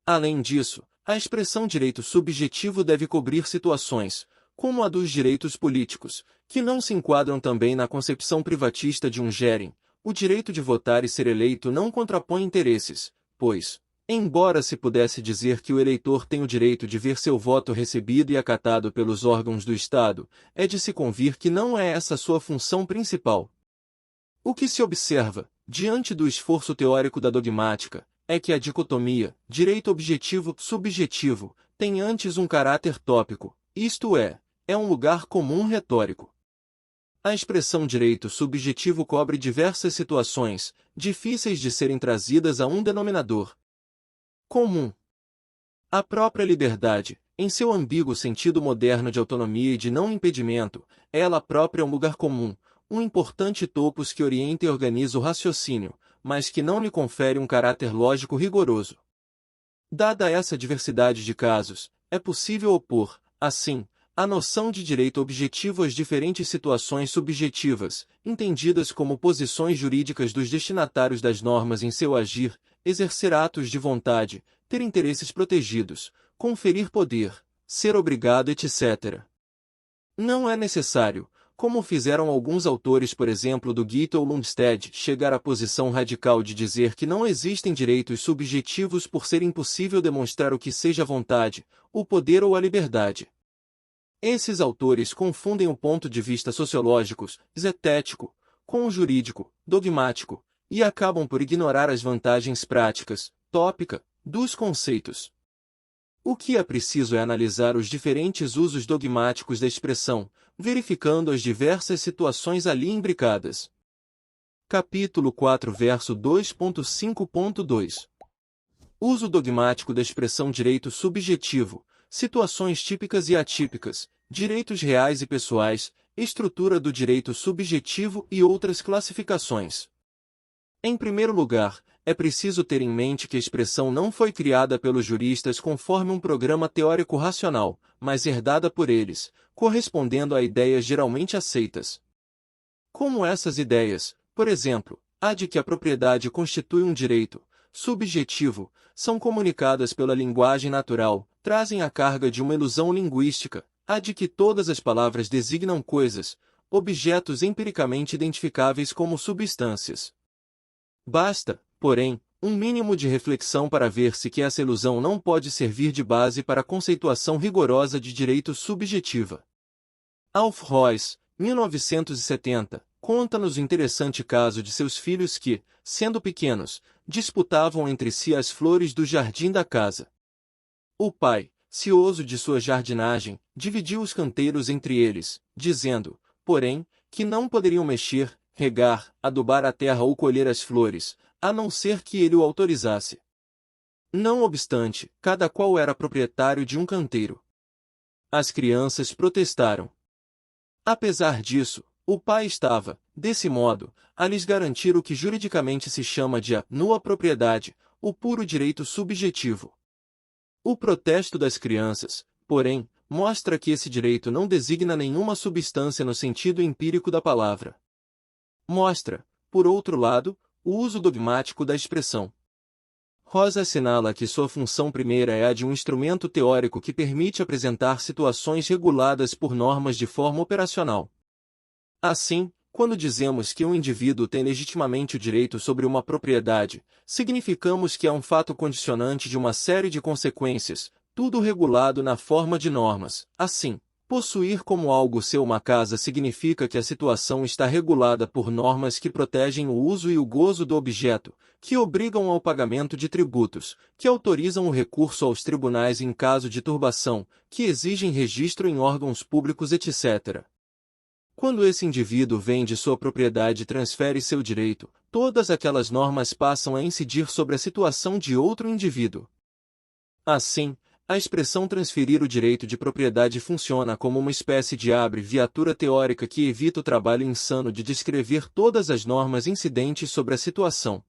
Além disso, a expressão direito subjetivo deve cobrir situações, como a dos direitos políticos, que não se enquadram também na concepção privatista de um Gering. O direito de votar e ser eleito não contrapõe interesses, pois, embora se pudesse dizer que o eleitor tem o direito de ver seu voto recebido e acatado pelos órgãos do Estado, é de se convir que não é essa sua função principal. O que se observa, diante do esforço teórico da dogmática, é que a dicotomia, direito objetivo-subjetivo, tem antes um caráter tópico, isto é um lugar comum retórico. A expressão direito subjetivo cobre diversas situações, difíceis de serem trazidas a um denominador comum. A própria liberdade, em seu ambíguo sentido moderno de autonomia e de não impedimento, ela própria é um lugar comum, um importante topos que orienta e organiza o raciocínio, mas que não lhe confere um caráter lógico rigoroso. Dada essa diversidade de casos, é possível opor, assim, a noção de direito objetivo às diferentes situações subjetivas, entendidas como posições jurídicas dos destinatários das normas em seu agir, exercer atos de vontade, ter interesses protegidos, conferir poder, ser obrigado, etc. Não é necessário, como fizeram alguns autores, por exemplo, do Goethe ou Lundstedt, chegar à posição radical de dizer que não existem direitos subjetivos por ser impossível demonstrar o que seja a vontade, o poder ou a liberdade. Esses autores confundem o ponto de vista sociológico, estético, com o jurídico, dogmático, e acabam por ignorar as vantagens práticas, tópica, dos conceitos. O que é preciso é analisar os diferentes usos dogmáticos da expressão, verificando as diversas situações ali imbricadas. Capítulo 4, verso 2.5.2. Uso dogmático da expressão direito subjetivo, situações típicas e atípicas, direitos reais e pessoais, estrutura do direito subjetivo e outras classificações. Em primeiro lugar, é preciso ter em mente que a expressão não foi criada pelos juristas conforme um programa teórico racional, mas herdada por eles, correspondendo a ideias geralmente aceitas. Como essas ideias, por exemplo, a de que a propriedade constitui um direito subjetivo, são comunicadas pela linguagem natural, trazem a carga de uma ilusão linguística, a de que todas as palavras designam coisas, objetos empiricamente identificáveis como substâncias. Basta, porém, um mínimo de reflexão para ver-se que essa ilusão não pode servir de base para a conceituação rigorosa de direito subjetiva. Alf Royce, 1970, conta-nos o interessante caso de seus filhos que, sendo pequenos, disputavam entre si as flores do jardim da casa. O pai, cioso de sua jardinagem, dividiu os canteiros entre eles, dizendo, porém, que não poderiam mexer, regar, adubar a terra ou colher as flores, a não ser que ele o autorizasse. Não obstante, cada qual era proprietário de um canteiro. As crianças protestaram. Apesar disso, o pai estava, desse modo, a lhes garantir o que juridicamente se chama de a nua propriedade, o puro direito subjetivo. O protesto das crianças, porém, mostra que esse direito não designa nenhuma substância no sentido empírico da palavra. Mostra, por outro lado, o uso dogmático da expressão. Rosa assinala que sua função primeira é a de um instrumento teórico que permite apresentar situações reguladas por normas de forma operacional. Assim, quando dizemos que um indivíduo tem legitimamente o direito sobre uma propriedade, significamos que é um fato condicionante de uma série de consequências, tudo regulado na forma de normas. Assim, possuir como algo seu uma casa significa que a situação está regulada por normas que protegem o uso e o gozo do objeto, que obrigam ao pagamento de tributos, que autorizam o recurso aos tribunais em caso de turbação, que exigem registro em órgãos públicos, etc. Quando esse indivíduo vende sua propriedade e transfere seu direito, todas aquelas normas passam a incidir sobre a situação de outro indivíduo. Assim, a expressão transferir o direito de propriedade funciona como uma espécie de abreviatura teórica que evita o trabalho insano de descrever todas as normas incidentes sobre a situação.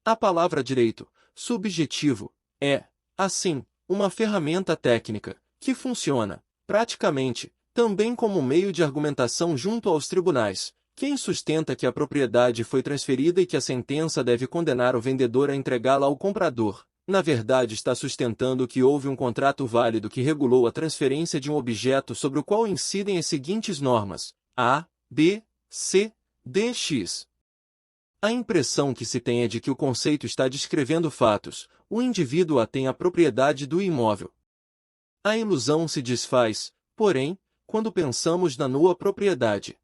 A palavra direito subjetivo é, assim, uma ferramenta técnica, que funciona, praticamente, também como meio de argumentação junto aos tribunais. Quem sustenta que a propriedade foi transferida e que a sentença deve condenar o vendedor a entregá-la ao comprador, na verdade está sustentando que houve um contrato válido que regulou a transferência de um objeto sobre o qual incidem as seguintes normas: A, B, C, D, X. A impressão que se tem é de que o conceito está descrevendo fatos, o indivíduo tem a propriedade do imóvel. A ilusão se desfaz, porém, quando pensamos na nua propriedade.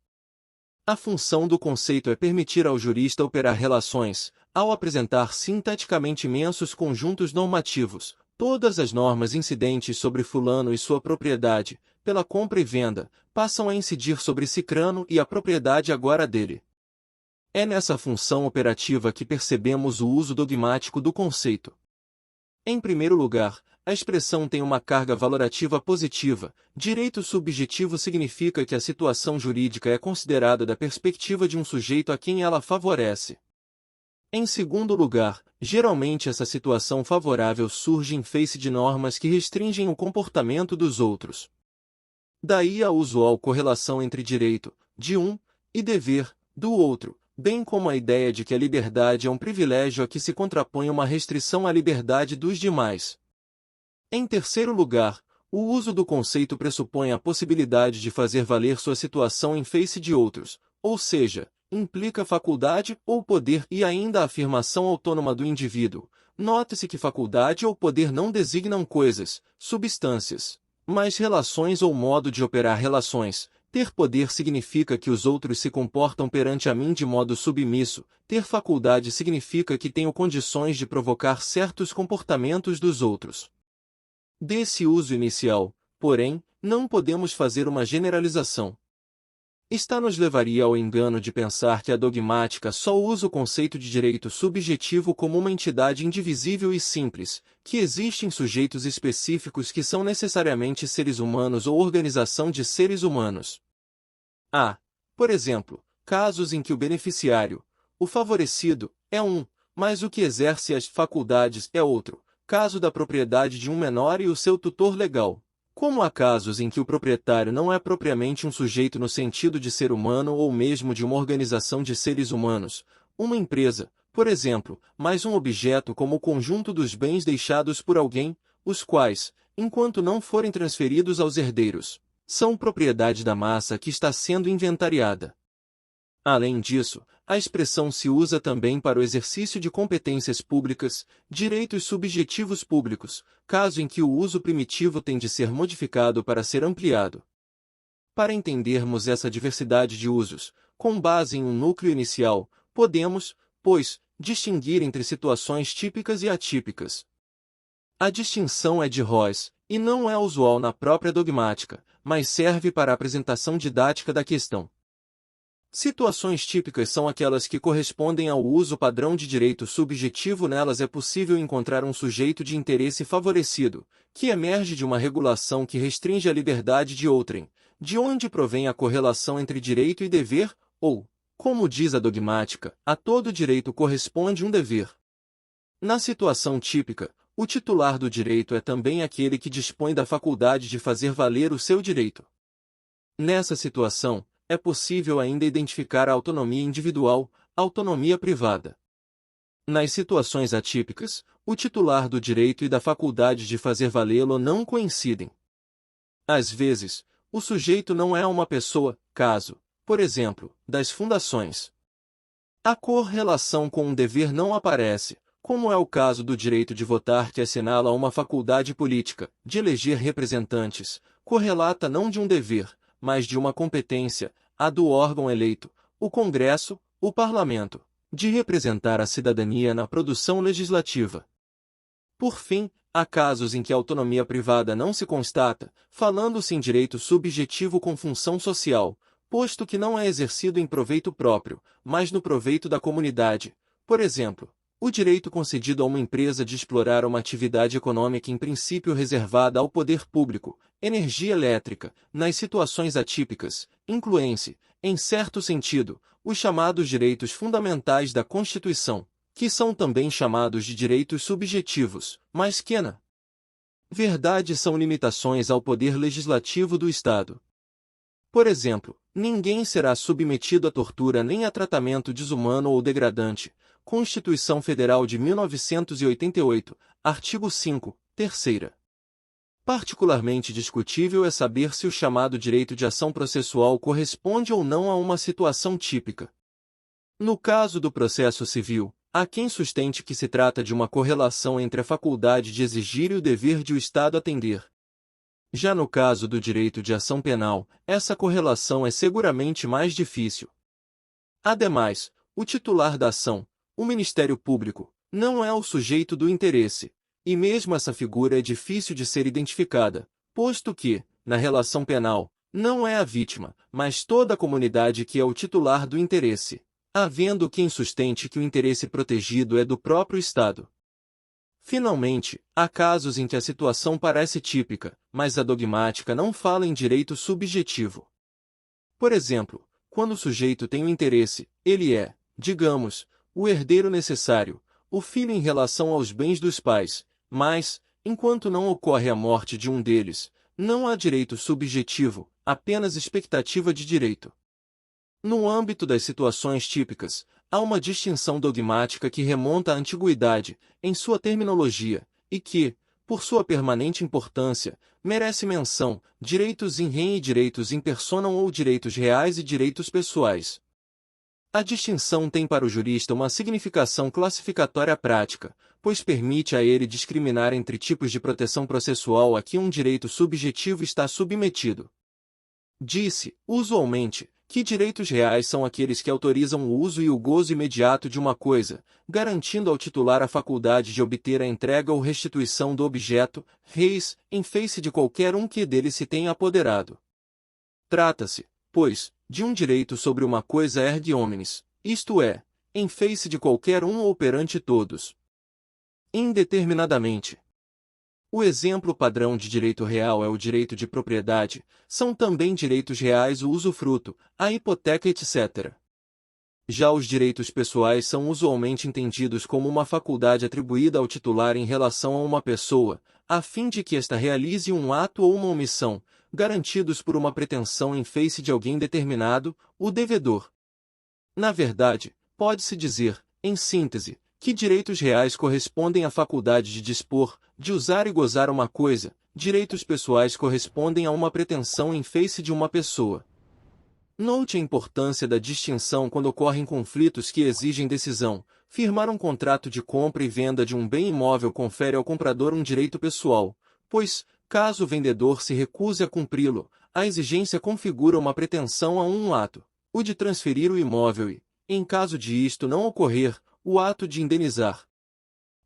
A função do conceito é permitir ao jurista operar relações, ao apresentar sinteticamente imensos conjuntos normativos, todas as normas incidentes sobre fulano e sua propriedade, pela compra e venda, passam a incidir sobre Cicrano e a propriedade agora dele. É nessa função operativa que percebemos o uso dogmático do conceito. Em primeiro lugar, a expressão tem uma carga valorativa positiva. Direito subjetivo significa que a situação jurídica é considerada da perspectiva de um sujeito a quem ela favorece. Em segundo lugar, geralmente essa situação favorável surge em face de normas que restringem o comportamento dos outros. Daí a usual correlação entre direito, de um, e dever, do outro, bem como a ideia de que a liberdade é um privilégio a que se contrapõe uma restrição à liberdade dos demais. Em terceiro lugar, o uso do conceito pressupõe a possibilidade de fazer valer sua situação em face de outros, ou seja, implica faculdade ou poder e ainda a afirmação autônoma do indivíduo. Note-se que faculdade ou poder não designam coisas, substâncias, mas relações ou modo de operar relações. Ter poder significa que os outros se comportam perante a mim de modo submisso. Ter faculdade significa que tenho condições de provocar certos comportamentos dos outros. Desse uso inicial, porém, não podemos fazer uma generalização. Esta nos levaria ao engano de pensar que a dogmática só usa o conceito de direito subjetivo como uma entidade indivisível e simples, que existem sujeitos específicos que são necessariamente seres humanos ou organização de seres humanos. Há, por exemplo, casos em que o beneficiário, o favorecido, é um, mas o que exerce as faculdades é outro, caso da propriedade de um menor e o seu tutor legal. Como há casos em que o proprietário não é propriamente um sujeito no sentido de ser humano ou mesmo de uma organização de seres humanos, uma empresa, por exemplo, mas um objeto como o conjunto dos bens deixados por alguém, os quais, enquanto não forem transferidos aos herdeiros, são propriedade da massa que está sendo inventariada. Além disso, a expressão se usa também para o exercício de competências públicas, direitos subjetivos públicos, caso em que o uso primitivo tem de ser modificado para ser ampliado. Para entendermos essa diversidade de usos, com base em um núcleo inicial, podemos, pois, distinguir entre situações típicas e atípicas. A distinção é de Royce, e não é usual na própria dogmática, mas serve para a apresentação didática da questão. Situações típicas são aquelas que correspondem ao uso padrão de direito subjetivo. Nelas é possível encontrar um sujeito de interesse favorecido, que emerge de uma regulação que restringe a liberdade de outrem, de onde provém a correlação entre direito e dever, ou, como diz a dogmática, a todo direito corresponde um dever. Na situação típica, o titular do direito é também aquele que dispõe da faculdade de fazer valer o seu direito. Nessa situação, é possível ainda identificar a autonomia individual, a autonomia privada. Nas situações atípicas, o titular do direito e da faculdade de fazer valê-lo não coincidem. Às vezes, o sujeito não é uma pessoa, caso, por exemplo, das fundações. A correlação com um dever não aparece, como é o caso do direito de votar que assinala uma faculdade política, de eleger representantes, correlata não de um dever, mas de uma competência, a do órgão eleito, o Congresso, o Parlamento, de representar a cidadania na produção legislativa. Por fim, há casos em que a autonomia privada não se constata, falando-se em direito subjetivo com função social, posto que não é exercido em proveito próprio, mas no proveito da comunidade. Por exemplo, o direito concedido a uma empresa de explorar uma atividade econômica em princípio reservada ao poder público, energia elétrica, nas situações atípicas, incluem-se, em certo sentido, os chamados direitos fundamentais da Constituição, que são também chamados de direitos subjetivos, mas que, na verdade, são limitações ao poder legislativo do Estado. Por exemplo, ninguém será submetido à tortura nem a tratamento desumano ou degradante. Constituição Federal de 1988, artigo 5, terceira. Particularmente discutível é saber se o chamado direito de ação processual corresponde ou não a uma situação típica. No caso do processo civil, há quem sustente que se trata de uma correlação entre a faculdade de exigir e o dever de o Estado atender. Já no caso do direito de ação penal, essa correlação é seguramente mais difícil. Ademais, o titular da ação, o Ministério Público, não é o sujeito do interesse, e mesmo essa figura é difícil de ser identificada, posto que, na relação penal, não é a vítima, mas toda a comunidade que é o titular do interesse, havendo quem sustente que o interesse protegido é do próprio Estado. Finalmente, há casos em que a situação parece típica, mas a dogmática não fala em direito subjetivo. Por exemplo, quando o sujeito tem o interesse, ele é, digamos, o herdeiro necessário, o filho em relação aos bens dos pais, mas, enquanto não ocorre a morte de um deles, não há direito subjetivo, apenas expectativa de direito. No âmbito das situações típicas, há uma distinção dogmática que remonta à antiguidade, em sua terminologia, e que, por sua permanente importância, merece menção: direitos in rem e direitos in personam ou direitos reais e direitos pessoais. A distinção tem para o jurista uma significação classificatória prática, pois permite a ele discriminar entre tipos de proteção processual a que um direito subjetivo está submetido. Disse, usualmente, que direitos reais são aqueles que autorizam o uso e o gozo imediato de uma coisa, garantindo ao titular a faculdade de obter a entrega ou restituição do objeto, res, em face de qualquer um que dele se tenha apoderado. Trata-se, pois, de um direito sobre uma coisa erga omnes, isto é, em face de qualquer um ou perante todos. Indeterminadamente. O exemplo padrão de direito real é o direito de propriedade, são também direitos reais o usufruto, a hipoteca etc. Já os direitos pessoais são usualmente entendidos como uma faculdade atribuída ao titular em relação a uma pessoa, a fim de que ésta realize um ato ou uma omissão, garantidos por uma pretensão em face de alguém determinado, o devedor. Na verdade, pode-se dizer, em síntese, que direitos reais correspondem à faculdade de dispor, de usar e gozar uma coisa, direitos pessoais correspondem a uma pretensão em face de uma pessoa. Note a importância da distinção quando ocorrem conflitos que exigem decisão. Firmar um contrato de compra e venda de um bem imóvel confere ao comprador um direito pessoal, pois, caso o vendedor se recuse a cumpri-lo, a exigência configura uma pretensão a um ato, o de transferir o imóvel e, em caso de isto não ocorrer, o ato de indenizar.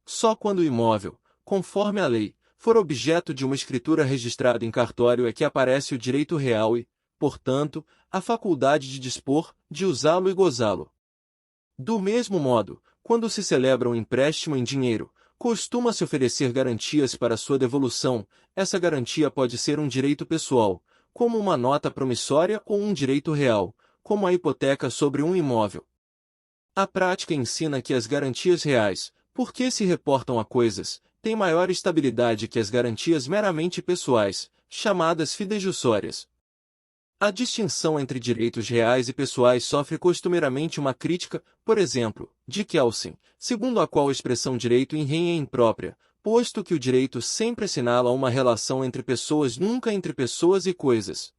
Só quando o imóvel, conforme a lei, for objeto de uma escritura registrada em cartório é que aparece o direito real e, portanto, a faculdade de dispor, de usá-lo e gozá-lo. Do mesmo modo, quando se celebra um empréstimo em dinheiro, costuma-se oferecer garantias para sua devolução. Essa garantia pode ser um direito pessoal, como uma nota promissória ou um direito real, como a hipoteca sobre um imóvel. A prática ensina que as garantias reais, porque se reportam a coisas, têm maior estabilidade que as garantias meramente pessoais, chamadas fidejussórias. A distinção entre direitos reais e pessoais sofre costumeiramente uma crítica, por exemplo, de Kelsen, segundo a qual a expressão direito in rem é imprópria, posto que o direito sempre assinala uma relação entre pessoas, nunca entre pessoas e coisas.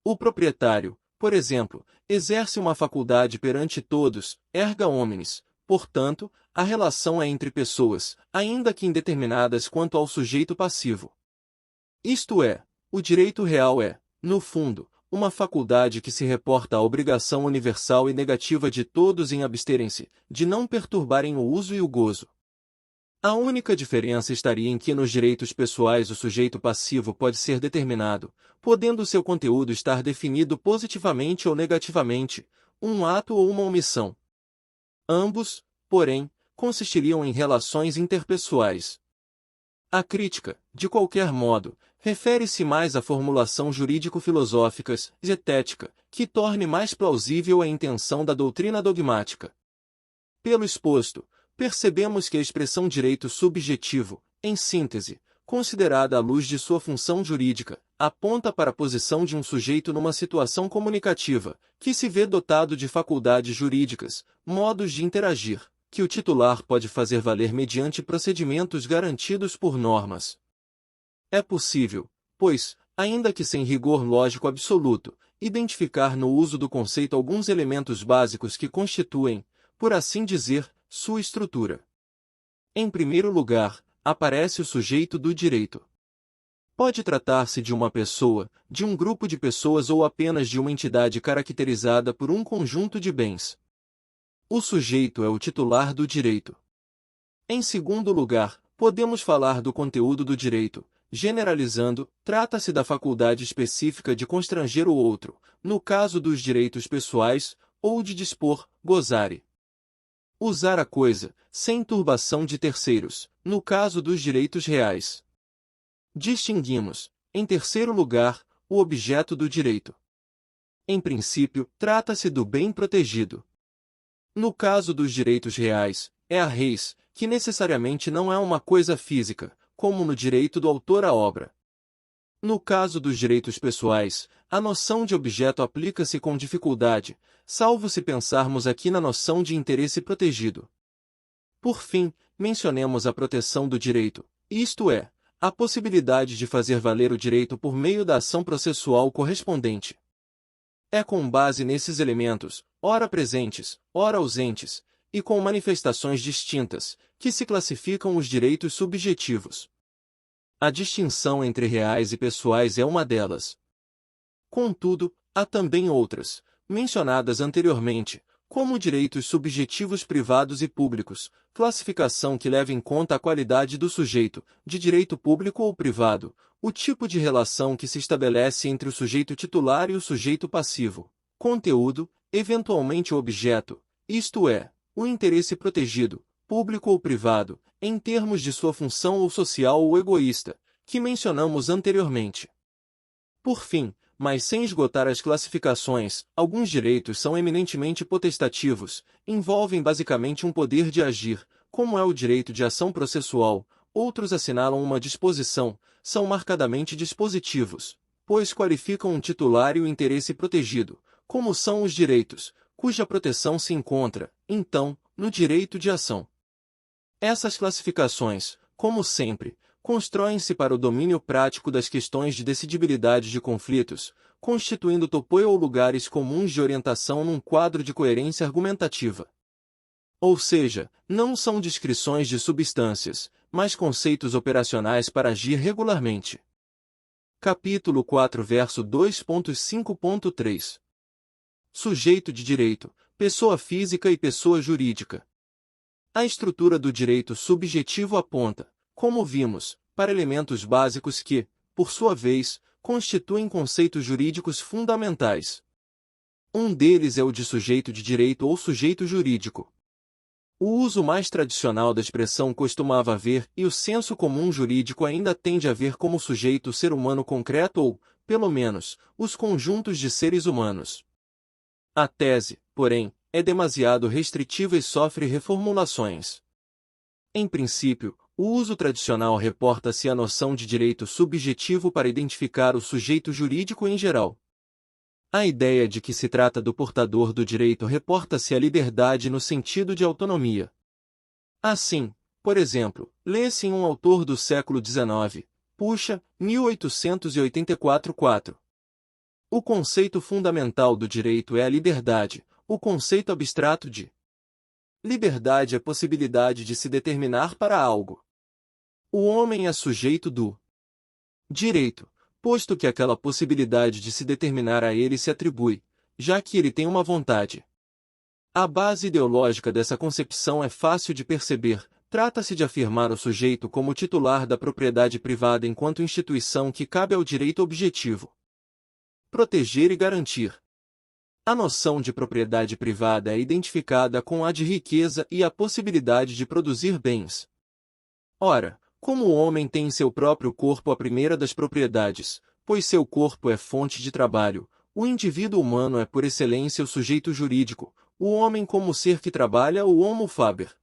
O proprietário, por exemplo, exerce uma faculdade perante todos, erga omnes, portanto, a relação é entre pessoas, ainda que indeterminadas quanto ao sujeito passivo. Isto é, o direito real é, no fundo, uma faculdade que se reporta à obrigação universal e negativa de todos em absterem-se, de não perturbarem o uso e o gozo. A única diferença estaria em que nos direitos pessoais o sujeito passivo pode ser determinado, podendo seu conteúdo estar definido positivamente ou negativamente, um ato ou uma omissão. Ambos, porém, consistiriam em relações interpessoais. A crítica, de qualquer modo, refere-se mais à formulação jurídico-filosófica, zetética, que torne mais plausível a intenção da doutrina dogmática. Pelo exposto, percebemos que a expressão direito subjetivo, em síntese, considerada à luz de sua função jurídica, aponta para a posição de um sujeito numa situação comunicativa, que se vê dotado de faculdades jurídicas, modos de interagir, que o titular pode fazer valer mediante procedimentos garantidos por normas. É possível, pois, ainda que sem rigor lógico absoluto, identificar no uso do conceito alguns elementos básicos que constituem, por assim dizer, sua estrutura. Em primeiro lugar, aparece o sujeito do direito. Pode tratar-se de uma pessoa, de um grupo de pessoas ou apenas de uma entidade caracterizada por um conjunto de bens. O sujeito é o titular do direito. Em segundo lugar, podemos falar do conteúdo do direito. Generalizando, trata-se da faculdade específica de constranger o outro, no caso dos direitos pessoais, ou de dispor, gozare. Usar a coisa, sem turbação de terceiros, no caso dos direitos reais. Distinguimos, em terceiro lugar, o objeto do direito. Em princípio, trata-se do bem protegido. No caso dos direitos reais, é a res, que necessariamente não é uma coisa física, como no direito do autor à obra. No caso dos direitos pessoais, a noção de objeto aplica-se com dificuldade, salvo se pensarmos aqui na noção de interesse protegido. Por fim, mencionemos a proteção do direito, isto é, a possibilidade de fazer valer o direito por meio da ação processual correspondente. É com base nesses elementos, ora presentes, ora ausentes, e com manifestações distintas, que se classificam os direitos subjetivos. A distinção entre reais e pessoais é uma delas. Contudo, há também outras, mencionadas anteriormente, como direitos subjetivos privados e públicos, classificação que leva em conta a qualidade do sujeito, de direito público ou privado, o tipo de relação que se estabelece entre o sujeito titular e o sujeito passivo, conteúdo, eventualmente o objeto, isto é, o interesse protegido, público ou privado, em termos de sua função ou social ou egoísta, que mencionamos anteriormente. Por fim, mas sem esgotar as classificações, alguns direitos são eminentemente potestativos, envolvem basicamente um poder de agir, como é o direito de ação processual, outros assinalam uma disposição, são marcadamente dispositivos, pois qualificam um titular e o interesse protegido, como são os direitos, cuja proteção se encontra, então, no direito de ação. Essas classificações, como sempre, constroem-se para o domínio prático das questões de decidibilidade de conflitos, constituindo topoe ou lugares comuns de orientação num quadro de coerência argumentativa. Ou seja, não são descrições de substâncias, mas conceitos operacionais para agir regularmente. Capítulo 4, verso 2.5.3. Sujeito de direito, pessoa física e pessoa jurídica. A estrutura do direito subjetivo aponta, como vimos, para elementos básicos que, por sua vez, constituem conceitos jurídicos fundamentais. Um deles é o de sujeito de direito ou sujeito jurídico. O uso mais tradicional da expressão costumava haver, e o senso comum jurídico ainda tende a ver como sujeito o ser humano concreto ou, pelo menos, os conjuntos de seres humanos. A tese, porém, é demasiado restritiva e sofre reformulações. Em princípio, o uso tradicional reporta-se à noção de direito subjetivo para identificar o sujeito jurídico em geral. A ideia de que se trata do portador do direito reporta-se à liberdade no sentido de autonomia. Assim, por exemplo, lê-se em um autor do século XIX, Puxa, 1884-4. O conceito fundamental do direito é a liberdade, o conceito abstrato de liberdade é a possibilidade de se determinar para algo. O homem é sujeito do direito, posto que aquela possibilidade de se determinar a ele se atribui, já que ele tem uma vontade. A base ideológica dessa concepção é fácil de perceber, trata-se de afirmar o sujeito como titular da propriedade privada enquanto instituição que cabe ao direito objetivo. Proteger e garantir. A noção de propriedade privada é identificada com a de riqueza e a possibilidade de produzir bens. Ora, como o homem tem em seu próprio corpo a primeira das propriedades, pois seu corpo é fonte de trabalho, o indivíduo humano é por excelência o sujeito jurídico, o homem como ser que trabalha o homo faber.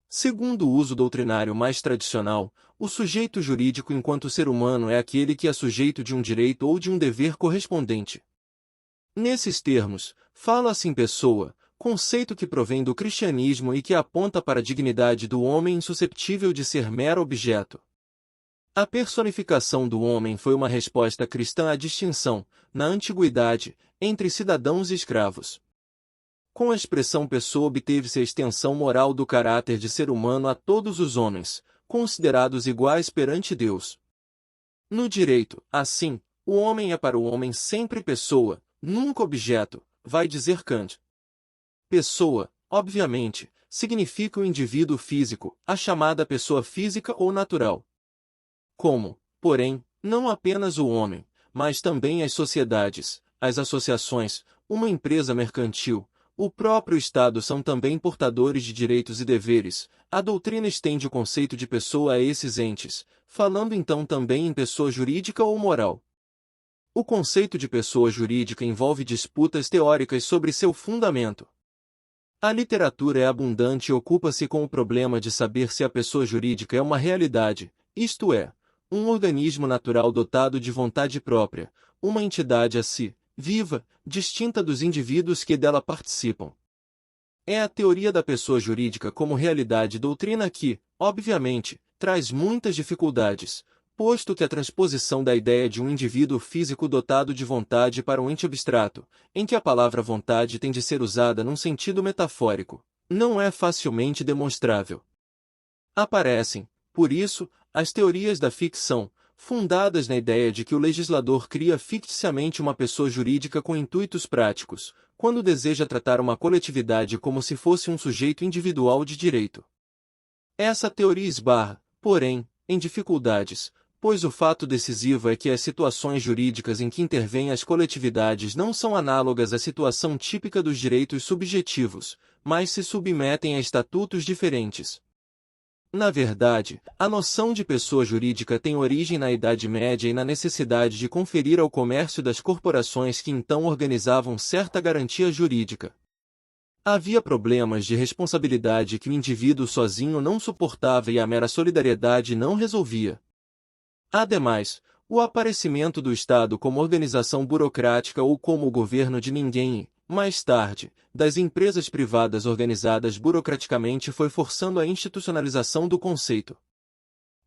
Segundo o uso doutrinário mais tradicional, o sujeito jurídico enquanto ser humano é aquele que é sujeito de um direito ou de um dever correspondente. Nesses termos, fala-se em pessoa, conceito que provém do cristianismo e que aponta para a dignidade do homem insusceptível de ser mero objeto. A personificação do homem foi uma resposta cristã à distinção, na antiguidade, entre cidadãos e escravos. Com a expressão pessoa obteve-se a extensão moral do caráter de ser humano a todos os homens, considerados iguais perante Deus. No direito, assim, o homem é para o homem sempre pessoa, nunca objeto, vai dizer Kant. Pessoa, obviamente, significa o indivíduo físico, a chamada pessoa física ou natural. Como, porém, não apenas o homem, mas também as sociedades, as associações, uma empresa mercantil, o próprio Estado são também portadores de direitos e deveres. A doutrina estende o conceito de pessoa a esses entes, falando então também em pessoa jurídica ou moral. O conceito de pessoa jurídica envolve disputas teóricas sobre seu fundamento. A literatura é abundante e ocupa-se com o problema de saber se a pessoa jurídica é uma realidade, isto é, um organismo natural dotado de vontade própria, uma entidade a si, viva, distinta dos indivíduos que dela participam. É a teoria da pessoa jurídica como realidade doutrina que, obviamente, traz muitas dificuldades, posto que a transposição da ideia de um indivíduo físico dotado de vontade para um ente abstrato, em que a palavra vontade tem de ser usada num sentido metafórico, não é facilmente demonstrável. Aparecem, por isso, as teorias da ficção, fundadas na ideia de que o legislador cria ficticiamente uma pessoa jurídica com intuitos práticos, quando deseja tratar uma coletividade como se fosse um sujeito individual de direito. Essa teoria esbarra, porém, em dificuldades, pois o fato decisivo é que as situações jurídicas em que intervêm as coletividades não são análogas à situação típica dos direitos subjetivos, mas se submetem a estatutos diferentes. Na verdade, a noção de pessoa jurídica tem origem na Idade Média e na necessidade de conferir ao comércio das corporações que então organizavam certa garantia jurídica. Havia problemas de responsabilidade que o indivíduo sozinho não suportava e a mera solidariedade não resolvia. Ademais, o aparecimento do Estado como organização burocrática ou como o governo de ninguém, mais tarde, das empresas privadas organizadas burocraticamente foi forçando a institucionalização do conceito.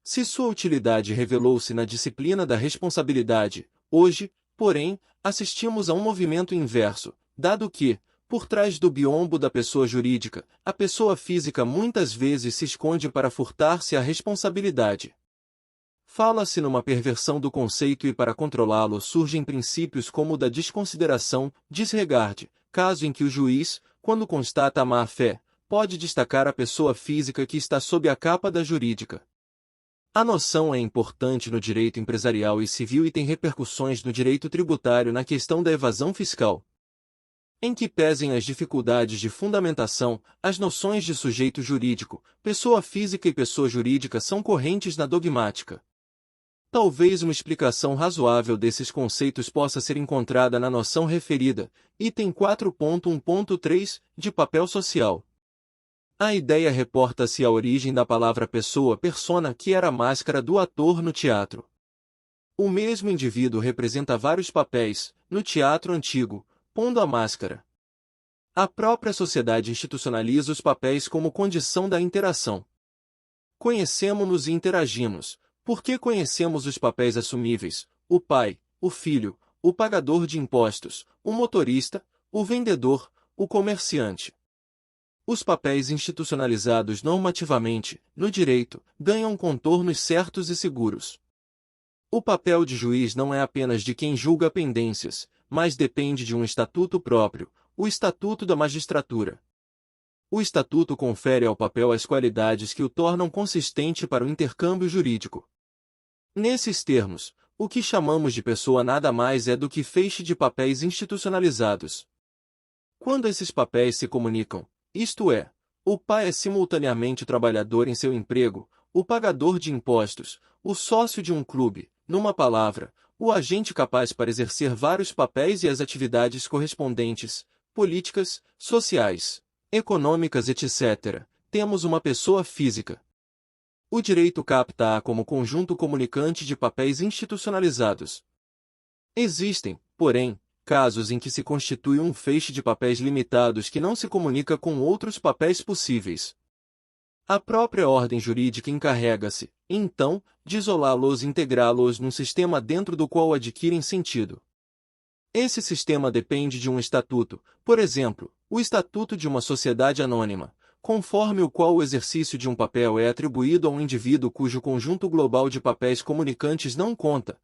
Se sua utilidade revelou-se na disciplina da responsabilidade, hoje, porém, assistimos a um movimento inverso, dado que, por trás do biombo da pessoa jurídica, a pessoa física muitas vezes se esconde para furtar-se à responsabilidade. Fala-se numa perversão do conceito e para controlá-lo surgem princípios como o da desconsideração, disregard, caso em que o juiz, quando constata a má-fé, pode destacar a pessoa física que está sob a capa da jurídica. A noção é importante no direito empresarial e civil e tem repercussões no direito tributário na questão da evasão fiscal. Em que pesem as dificuldades de fundamentação, as noções de sujeito jurídico, pessoa física e pessoa jurídica são correntes na dogmática. Talvez uma explicação razoável desses conceitos possa ser encontrada na noção referida, item 4.1.3, de papel social. A ideia reporta-se à origem da palavra pessoa persona, que era a máscara do ator no teatro. O mesmo indivíduo representa vários papéis, no teatro antigo, pondo a máscara. A própria sociedade institucionaliza os papéis como condição da interação. Conhecemos-nos e interagimos, porque conhecemos os papéis assumíveis, o pai, o filho, o pagador de impostos, o motorista, o vendedor, o comerciante. Os papéis institucionalizados normativamente, no direito, ganham contornos certos e seguros. O papel de juiz não é apenas de quem julga pendências, mas depende de um estatuto próprio, o Estatuto da Magistratura. O estatuto confere ao papel as qualidades que o tornam consistente para o intercâmbio jurídico. Nesses termos, o que chamamos de pessoa nada mais é do que feixe de papéis institucionalizados. Quando esses papéis se comunicam, isto é, o pai é simultaneamente o trabalhador em seu emprego, o pagador de impostos, o sócio de um clube, numa palavra, o agente capaz para exercer vários papéis e as atividades correspondentes, políticas, sociais, econômicas, etc., temos uma pessoa física. O direito capta-a como conjunto comunicante de papéis institucionalizados. Existem, porém, casos em que se constitui um feixe de papéis limitados que não se comunica com outros papéis possíveis. A própria ordem jurídica encarrega-se, então, de isolá-los e integrá-los num sistema dentro do qual adquirem sentido. Esse sistema depende de um estatuto, por exemplo, o estatuto de uma sociedade anônima, conforme o qual o exercício de um papel é atribuído a um indivíduo cujo conjunto global de papéis comunicantes não conta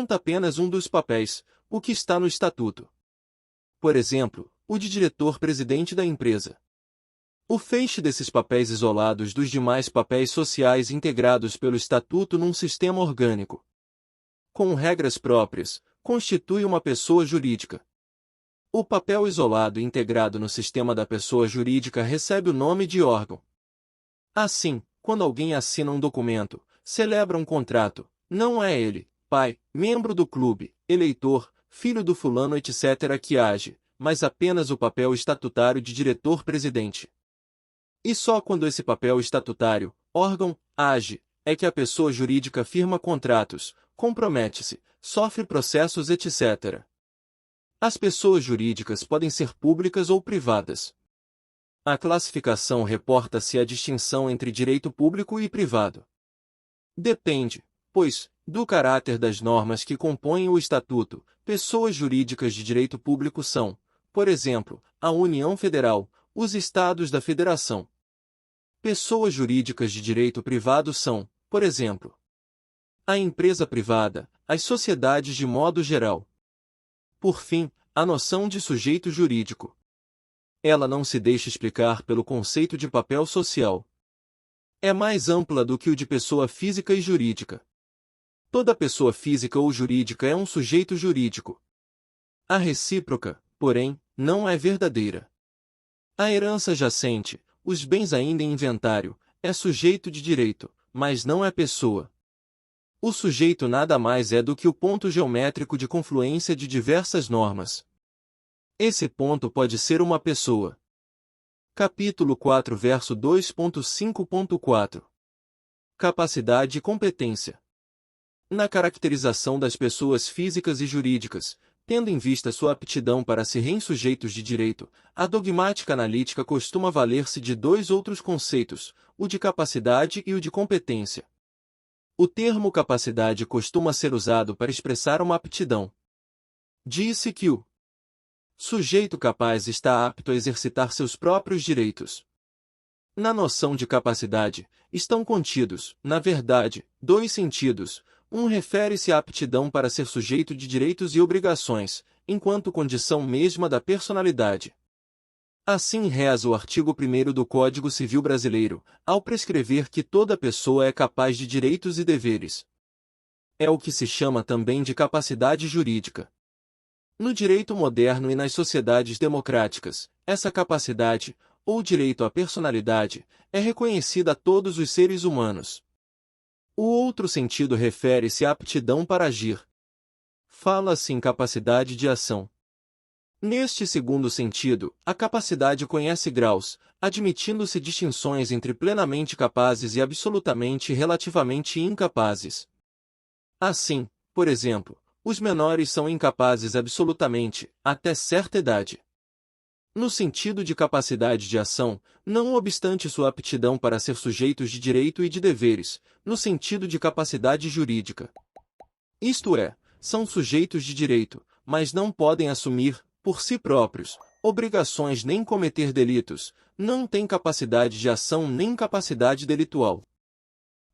apenas um dos papéis, o que está no estatuto. Por exemplo, o de diretor-presidente da empresa. O feixe desses papéis isolados dos demais papéis sociais integrados pelo estatuto num sistema orgânico, com regras próprias, constitui uma pessoa jurídica. O papel isolado e integrado no sistema da pessoa jurídica recebe o nome de órgão. Assim, quando alguém assina um documento, celebra um contrato, não é ele, pai, membro do clube, eleitor, filho do fulano etc. que age, mas apenas o papel estatutário de diretor-presidente. E só quando esse papel estatutário, órgão, age, é que a pessoa jurídica firma contratos, compromete-se, sofre processos etc. As pessoas jurídicas podem ser públicas ou privadas. A classificação reporta-se à distinção entre direito público e privado. Depende, pois, do caráter das normas que compõem o Estatuto. Pessoas jurídicas de direito público são, por exemplo, a União Federal, os Estados da Federação. Pessoas jurídicas de direito privado são, por exemplo, a empresa privada, as sociedades de modo geral. Por fim, a noção de sujeito jurídico. Ela não se deixa explicar pelo conceito de papel social. É mais ampla do que o de pessoa física e jurídica. Toda pessoa física ou jurídica é um sujeito jurídico. A recíproca, porém, não é verdadeira. A herança jacente, os bens ainda em inventário, é sujeito de direito, mas não é pessoa. O sujeito nada mais é do que o ponto geométrico de confluência de diversas normas. Esse ponto pode ser uma pessoa. Capítulo 4, verso 2.5.4. Capacidade e competência. Na caracterização das pessoas físicas e jurídicas, tendo em vista sua aptidão para serem sujeitos de direito, a dogmática analítica costuma valer-se de dois outros conceitos, o de capacidade e o de competência. O termo capacidade costuma ser usado para expressar uma aptidão. Diz-se que o sujeito capaz está apto a exercitar seus próprios direitos. Na noção de capacidade, estão contidos, na verdade, dois sentidos. Um refere-se à aptidão para ser sujeito de direitos e obrigações, enquanto condição mesma da personalidade. Assim reza o artigo 1º do Código Civil Brasileiro, ao prescrever que toda pessoa é capaz de direitos e deveres. É o que se chama também de capacidade jurídica. No direito moderno e nas sociedades democráticas, essa capacidade, ou direito à personalidade, é reconhecida a todos os seres humanos. O outro sentido refere-se à aptidão para agir. Fala-se em capacidade de ação. Neste segundo sentido, a capacidade conhece graus, admitindo-se distinções entre plenamente capazes e absolutamente e relativamente incapazes. Assim, por exemplo, os menores são incapazes absolutamente, até certa idade. No sentido de capacidade de ação, não obstante sua aptidão para ser sujeitos de direito e de deveres, no sentido de capacidade jurídica. Isto é, são sujeitos de direito, mas não podem assumir, por si próprios, obrigações nem cometer delitos, não têm capacidade de ação nem capacidade delitual.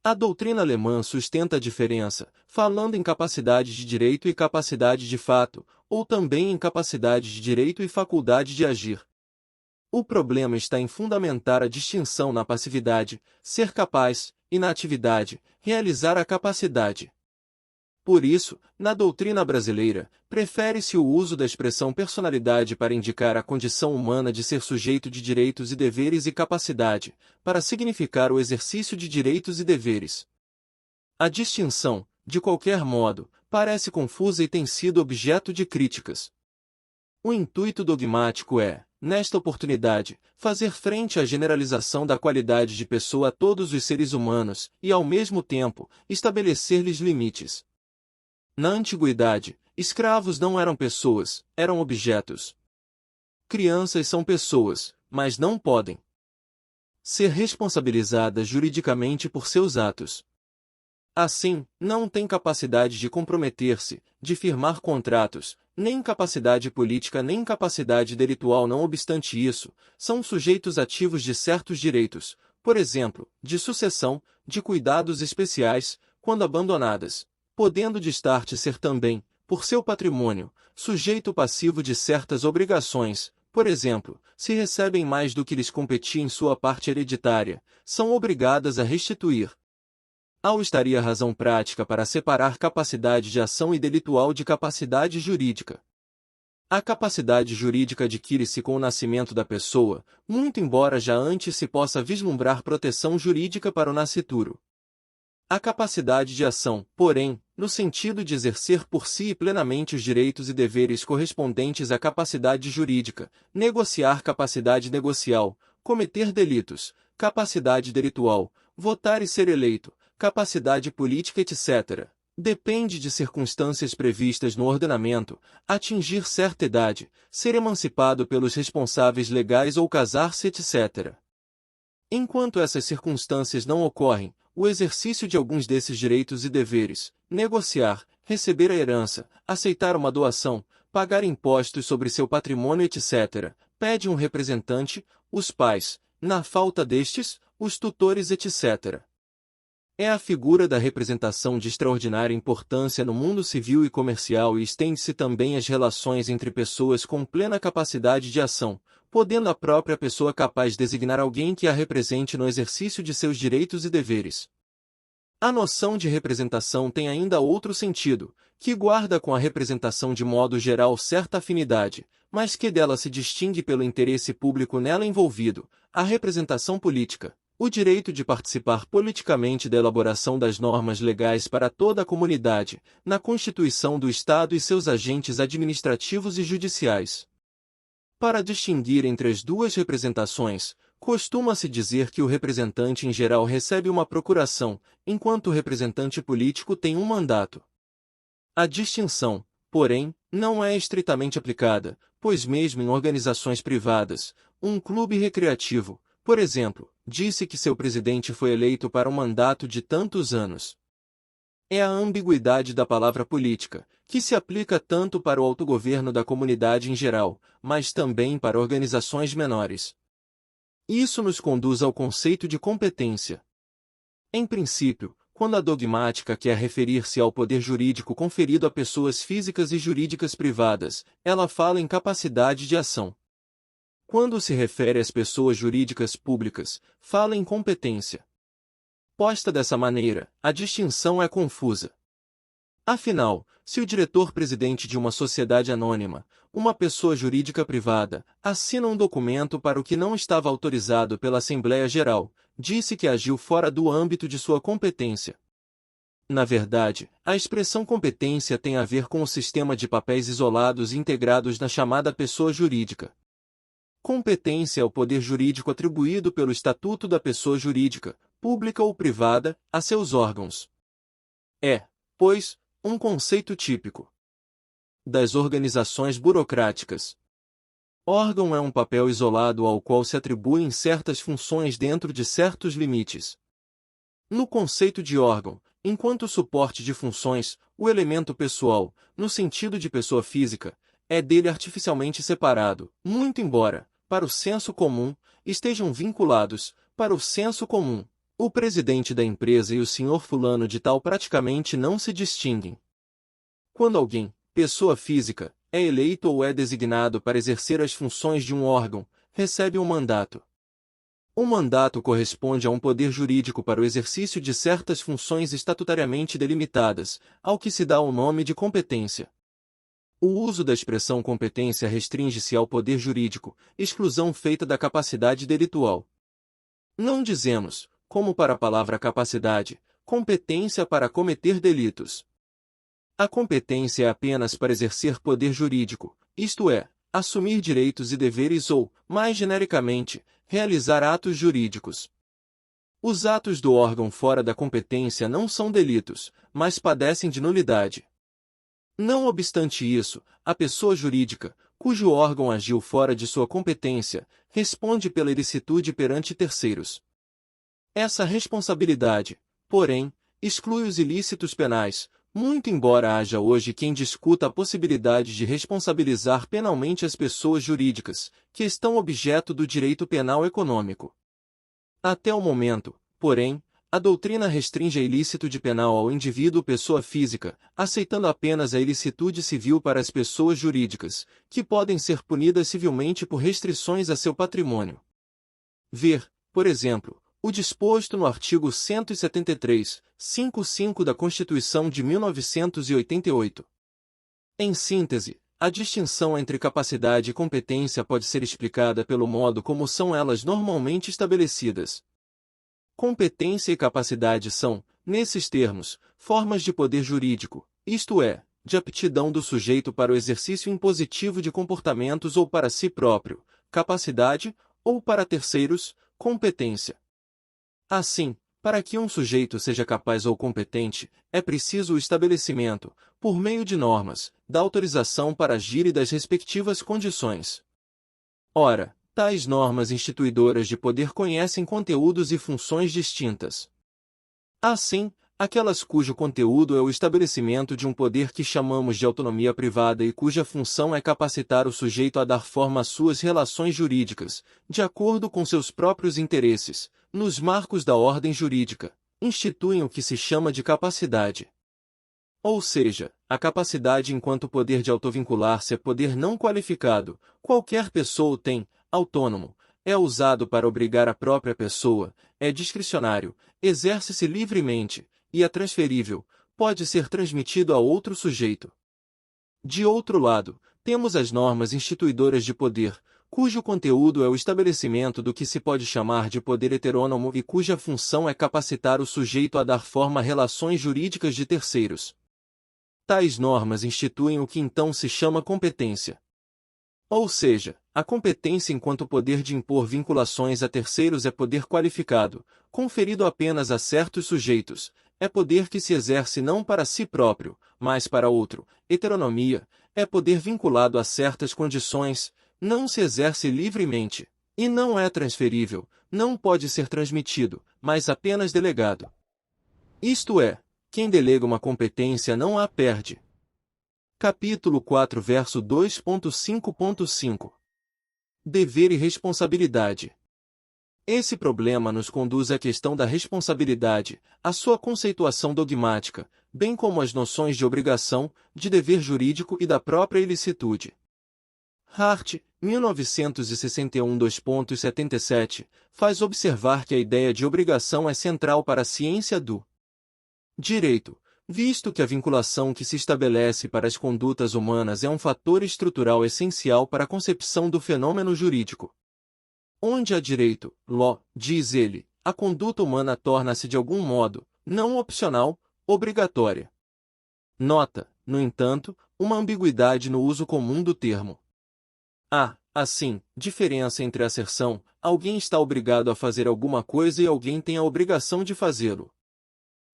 A doutrina alemã sustenta a diferença, falando em capacidade de direito e capacidade de fato, ou também em capacidade de direito e faculdade de agir. O problema está em fundamentar a distinção na passividade, ser capaz, e na atividade, realizar a capacidade. Por isso, na doutrina brasileira, prefere-se o uso da expressão personalidade para indicar a condição humana de ser sujeito de direitos e deveres e capacidade, para significar o exercício de direitos e deveres. A distinção, de qualquer modo, parece confusa e tem sido objeto de críticas. O intuito dogmático é, nesta oportunidade, fazer frente à generalização da qualidade de pessoa a todos os seres humanos e, ao mesmo tempo, estabelecer-lhes limites. Na antiguidade, escravos não eram pessoas, eram objetos. Crianças são pessoas, mas não podem ser responsabilizadas juridicamente por seus atos. Assim, não têm capacidade de comprometer-se, de firmar contratos, nem capacidade política nem capacidade delitual. Não obstante isso, são sujeitos ativos de certos direitos, por exemplo, de sucessão, de cuidados especiais, quando abandonadas, podendo destarte ser também, por seu patrimônio, sujeito passivo de certas obrigações. Por exemplo, se recebem mais do que lhes competia em sua parte hereditária, são obrigadas a restituir. Estaria razão prática para separar capacidade de ação e delitual de capacidade jurídica. A capacidade jurídica adquire-se com o nascimento da pessoa, muito embora já antes se possa vislumbrar proteção jurídica para o nascituro. A capacidade de ação, porém, no sentido de exercer por si e plenamente os direitos e deveres correspondentes à capacidade jurídica, negociar capacidade negocial, cometer delitos, capacidade delitual, votar e ser eleito, capacidade política, etc., depende de circunstâncias previstas no ordenamento, atingir certa idade, ser emancipado pelos responsáveis legais ou casar-se, etc. Enquanto essas circunstâncias não ocorrem, o exercício de alguns desses direitos e deveres, negociar, receber a herança, aceitar uma doação, pagar impostos sobre seu patrimônio, etc., pede um representante, os pais, na falta destes, os tutores, etc. É a figura da representação de extraordinária importância no mundo civil e comercial e estende-se também às relações entre pessoas com plena capacidade de ação, podendo a própria pessoa capaz designar alguém que a represente no exercício de seus direitos e deveres. A noção de representação tem ainda outro sentido, que guarda com a representação de modo geral certa afinidade, mas que dela se distingue pelo interesse público nela envolvido, a representação política. O direito de participar politicamente da elaboração das normas legais para toda a comunidade, na Constituição do Estado e seus agentes administrativos e judiciais. Para distinguir entre as duas representações, costuma-se dizer que o representante em geral recebe uma procuração, enquanto o representante político tem um mandato. A distinção, porém, não é estritamente aplicada, pois mesmo em organizações privadas, um clube recreativo, por exemplo, disse que seu presidente foi eleito para um mandato de tantos anos. É a ambiguidade da palavra política, que se aplica tanto para o autogoverno da comunidade em geral, mas também para organizações menores. Isso nos conduz ao conceito de competência. Em princípio, quando a dogmática quer referir-se ao poder jurídico conferido a pessoas físicas e jurídicas privadas, ela fala em capacidade de ação. Quando se refere às pessoas jurídicas públicas, fala em competência. Posta dessa maneira, a distinção é confusa. Afinal, se o diretor-presidente de uma sociedade anônima, uma pessoa jurídica privada, assina um documento para o que não estava autorizado pela Assembleia Geral, disse que agiu fora do âmbito de sua competência. Na verdade, a expressão competência tem a ver com o sistema de papéis isolados e integrados na chamada pessoa jurídica. Competência é o poder jurídico atribuído pelo Estatuto da Pessoa Jurídica, pública ou privada, a seus órgãos. É, pois, um conceito típico das organizações burocráticas. Órgão é um papel isolado ao qual se atribuem certas funções dentro de certos limites. No conceito de órgão, enquanto suporte de funções, o elemento pessoal, no sentido de pessoa física, é dele artificialmente separado, muito embora, para o senso comum, estejam vinculados, para o senso comum. O presidente da empresa e o senhor fulano de tal praticamente não se distinguem. Quando alguém, pessoa física, é eleito ou é designado para exercer as funções de um órgão, recebe um mandato. O mandato corresponde a um poder jurídico para o exercício de certas funções estatutariamente delimitadas, ao que se dá o nome de competência. O uso da expressão competência restringe-se ao poder jurídico, exclusão feita da capacidade delitual. Não dizemos, como para a palavra capacidade, competência para cometer delitos. A competência é apenas para exercer poder jurídico, isto é, assumir direitos e deveres ou, mais genericamente, realizar atos jurídicos. Os atos do órgão fora da competência não são delitos, mas padecem de nulidade. Não obstante isso, a pessoa jurídica, cujo órgão agiu fora de sua competência, responde pela ilicitude perante terceiros. Essa responsabilidade, porém, exclui os ilícitos penais, muito embora haja hoje quem discuta a possibilidade de responsabilizar penalmente as pessoas jurídicas, que estão objeto do direito penal econômico. Até o momento, porém, a doutrina restringe a ilicitude penal ao indivíduo pessoa física, aceitando apenas a ilicitude civil para as pessoas jurídicas, que podem ser punidas civilmente por restrições a seu patrimônio. Ver, por exemplo, o disposto no artigo 173, 55 da Constituição de 1988. Em síntese, a distinção entre capacidade e competência pode ser explicada pelo modo como são elas normalmente estabelecidas. Competência e capacidade são, nesses termos, formas de poder jurídico, isto é, de aptidão do sujeito para o exercício impositivo de comportamentos ou para si próprio, capacidade, ou para terceiros, competência. Assim, para que um sujeito seja capaz ou competente, é preciso o estabelecimento, por meio de normas, da autorização para agir e das respectivas condições. Ora, tais normas instituidoras de poder conhecem conteúdos e funções distintas. Assim, aquelas cujo conteúdo é o estabelecimento de um poder que chamamos de autonomia privada e cuja função é capacitar o sujeito a dar forma às suas relações jurídicas, de acordo com seus próprios interesses, nos marcos da ordem jurídica, instituem o que se chama de capacidade. Ou seja, a capacidade enquanto poder de autovincular-se é poder não qualificado, qualquer pessoa o tem, autônomo, é usado para obrigar a própria pessoa, é discricionário, exerce-se livremente, e é transferível, pode ser transmitido a outro sujeito. De outro lado, temos as normas instituidoras de poder, cujo conteúdo é o estabelecimento do que se pode chamar de poder heterônomo e cuja função é capacitar o sujeito a dar forma a relações jurídicas de terceiros. Tais normas instituem o que então se chama competência. Ou seja, a competência enquanto poder de impor vinculações a terceiros é poder qualificado, conferido apenas a certos sujeitos, é poder que se exerce não para si próprio, mas para outro. Heteronomia é poder vinculado a certas condições, não se exerce livremente, e não é transferível, não pode ser transmitido, mas apenas delegado. Isto é, quem delega uma competência não a perde. Capítulo 4, verso 2.5.5 Dever e responsabilidade. Esse problema nos conduz à questão da responsabilidade, à sua conceituação dogmática, bem como às noções de obrigação, de dever jurídico e da própria ilicitude. Hart, 1961 2.77, faz observar que a ideia de obrigação é central para a ciência do direito, visto que a vinculação que se estabelece para as condutas humanas é um fator estrutural essencial para a concepção do fenômeno jurídico. Onde há direito, law, diz ele, a conduta humana torna-se de algum modo, não opcional, obrigatória. Nota, no entanto, uma ambiguidade no uso comum do termo. Há, assim, diferença entre a asserção, alguém está obrigado a fazer alguma coisa e alguém tem a obrigação de fazê-lo.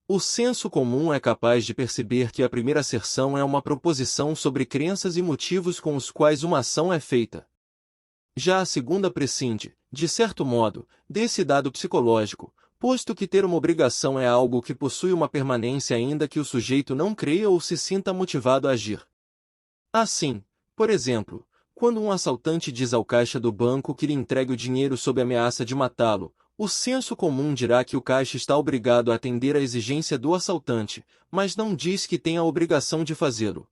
O senso comum é capaz de perceber que a primeira asserção é uma proposição sobre crenças e motivos com os quais uma ação é feita. Já a segunda prescinde, de certo modo, desse dado psicológico, posto que ter uma obrigação é algo que possui uma permanência ainda que o sujeito não creia ou se sinta motivado a agir. Assim, por exemplo, quando um assaltante diz ao caixa do banco que lhe entregue o dinheiro sob ameaça de matá-lo, o senso comum dirá que o caixa está obrigado a atender à exigência do assaltante, mas não diz que tem a obrigação de fazê-lo.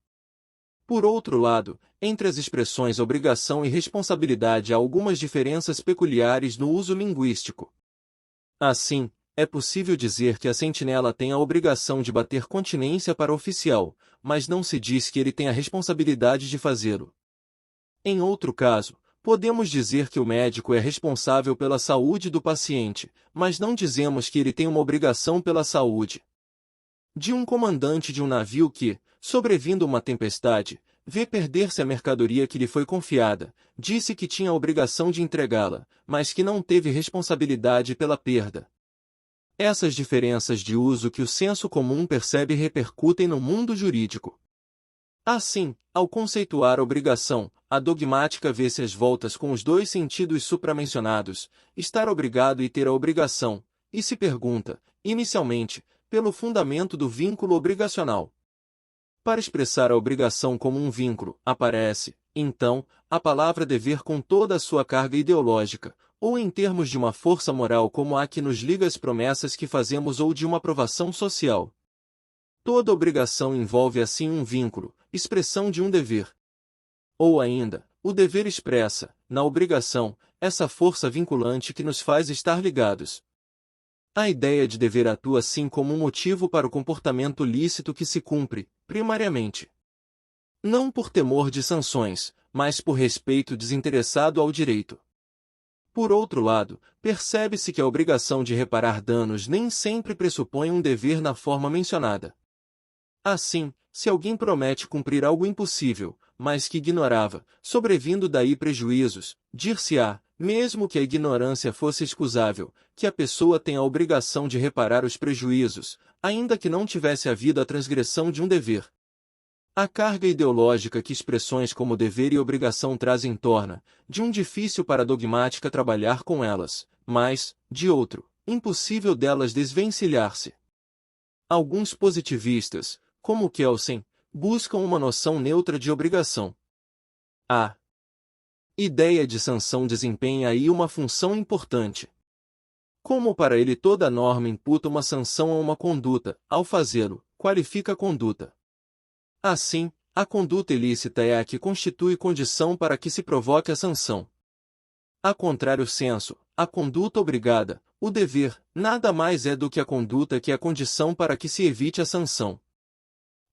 Por outro lado, entre as expressões obrigação e responsabilidade há algumas diferenças peculiares no uso linguístico. Assim, é possível dizer que a sentinela tem a obrigação de bater continência para o oficial, mas não se diz que ele tem a responsabilidade de fazê-lo. Em outro caso, podemos dizer que o médico é responsável pela saúde do paciente, mas não dizemos que ele tem uma obrigação pela saúde de um comandante de um navio que, sobrevindo uma tempestade, vê perder-se a mercadoria que lhe foi confiada, disse que tinha a obrigação de entregá-la, mas que não teve responsabilidade pela perda. Essas diferenças de uso que o senso comum percebe repercutem no mundo jurídico. Assim, ao conceituar obrigação, a dogmática vê-se às voltas com os dois sentidos supramencionados, estar obrigado e ter a obrigação, e se pergunta, inicialmente, pelo fundamento do vínculo obrigacional. Para expressar a obrigação como um vínculo, aparece, então, a palavra dever com toda a sua carga ideológica, ou em termos de uma força moral como a que nos liga às promessas que fazemos ou de uma aprovação social. Toda obrigação envolve assim um vínculo, expressão de um dever. Ou ainda, o dever expressa, na obrigação, essa força vinculante que nos faz estar ligados. A ideia de dever atua assim como um motivo para o comportamento lícito que se cumpre, primariamente. Não por temor de sanções, mas por respeito desinteressado ao direito. Por outro lado, percebe-se que a obrigação de reparar danos nem sempre pressupõe um dever na forma mencionada. Assim, se alguém promete cumprir algo impossível, mas que ignorava, sobrevindo daí prejuízos, dir-se-á, mesmo que a ignorância fosse excusável, que a pessoa tem a obrigação de reparar os prejuízos, ainda que não tivesse havido a transgressão de um dever. A carga ideológica que expressões como dever e obrigação trazem torna, de um difícil para a dogmática trabalhar com elas, mas, de outro, impossível delas desvencilhar-se. Alguns positivistas, como Kelsen, buscam uma noção neutra de obrigação. A ideia de sanção desempenha aí uma função importante. Como para ele toda norma imputa uma sanção a uma conduta, ao fazê-lo, qualifica a conduta. Assim, a conduta ilícita é a que constitui condição para que se provoque a sanção. A contrário sensu, a conduta obrigada, o dever, nada mais é do que a conduta que é a condição para que se evite a sanção.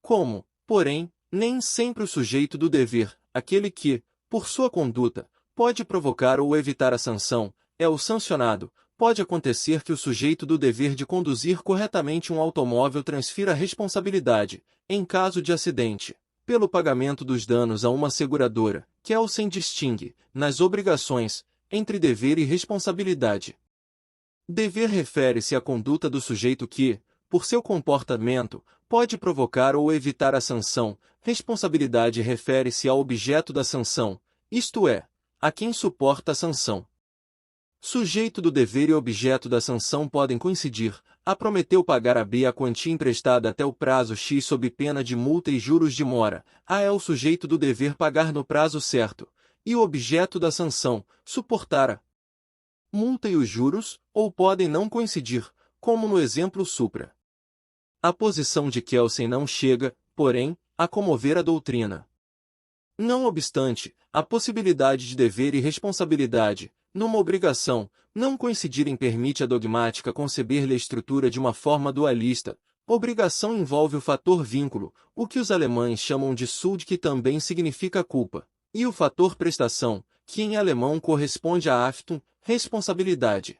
Como, porém, nem sempre o sujeito do dever, aquele que, por sua conduta, pode provocar ou evitar a sanção, é o sancionado, pode acontecer que o sujeito do dever de conduzir corretamente um automóvel transfira a responsabilidade, em caso de acidente, pelo pagamento dos danos a uma seguradora, que Kelsen distingue, nas obrigações, entre dever e responsabilidade. Dever refere-se à conduta do sujeito que, por seu comportamento, pode provocar ou evitar a sanção. Responsabilidade refere-se ao objeto da sanção, isto é, a quem suporta a sanção. Sujeito do dever e objeto da sanção podem coincidir. A prometeu pagar a B a quantia emprestada até o prazo X sob pena de multa e juros de mora. A é o sujeito do dever pagar no prazo certo, e o objeto da sanção, suportar a multa e os juros, ou podem não coincidir, como no exemplo supra. A posição de Kelsen não chega, porém, a comover a doutrina. Não obstante, a possibilidade de dever e responsabilidade, numa obrigação, não coincidirem permite a dogmática conceber-lhe a estrutura de uma forma dualista. Obrigação envolve o fator vínculo, o que os alemães chamam de Schuld, que também significa culpa, e o fator prestação, que em alemão corresponde a Haftung, responsabilidade.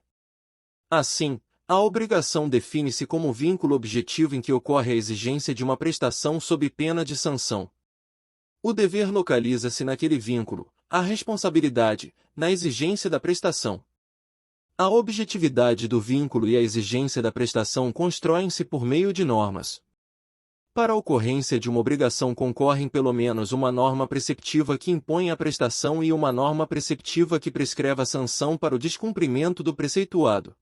Assim, a obrigação define-se como vínculo objetivo em que ocorre a exigência de uma prestação sob pena de sanção. O dever localiza-se naquele vínculo, a responsabilidade, na exigência da prestação. A objetividade do vínculo e a exigência da prestação constroem-se por meio de normas. Para a ocorrência de uma obrigação concorrem pelo menos uma norma preceptiva que impõe a prestação e uma norma preceptiva que prescreve a sanção para o descumprimento do preceituado.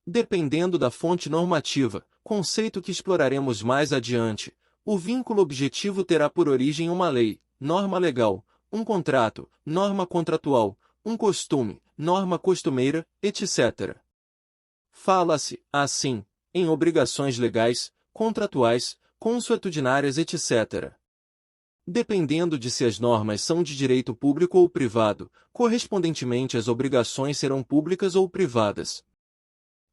Dependendo da fonte normativa, conceito que exploraremos mais adiante, o vínculo objetivo terá por origem uma lei, norma legal, um contrato, norma contratual, um costume, norma costumeira, etc. Fala-se, assim, em obrigações legais, contratuais, consuetudinárias, etc. Dependendo de se as normas são de direito público ou privado, correspondentemente as obrigações serão públicas ou privadas.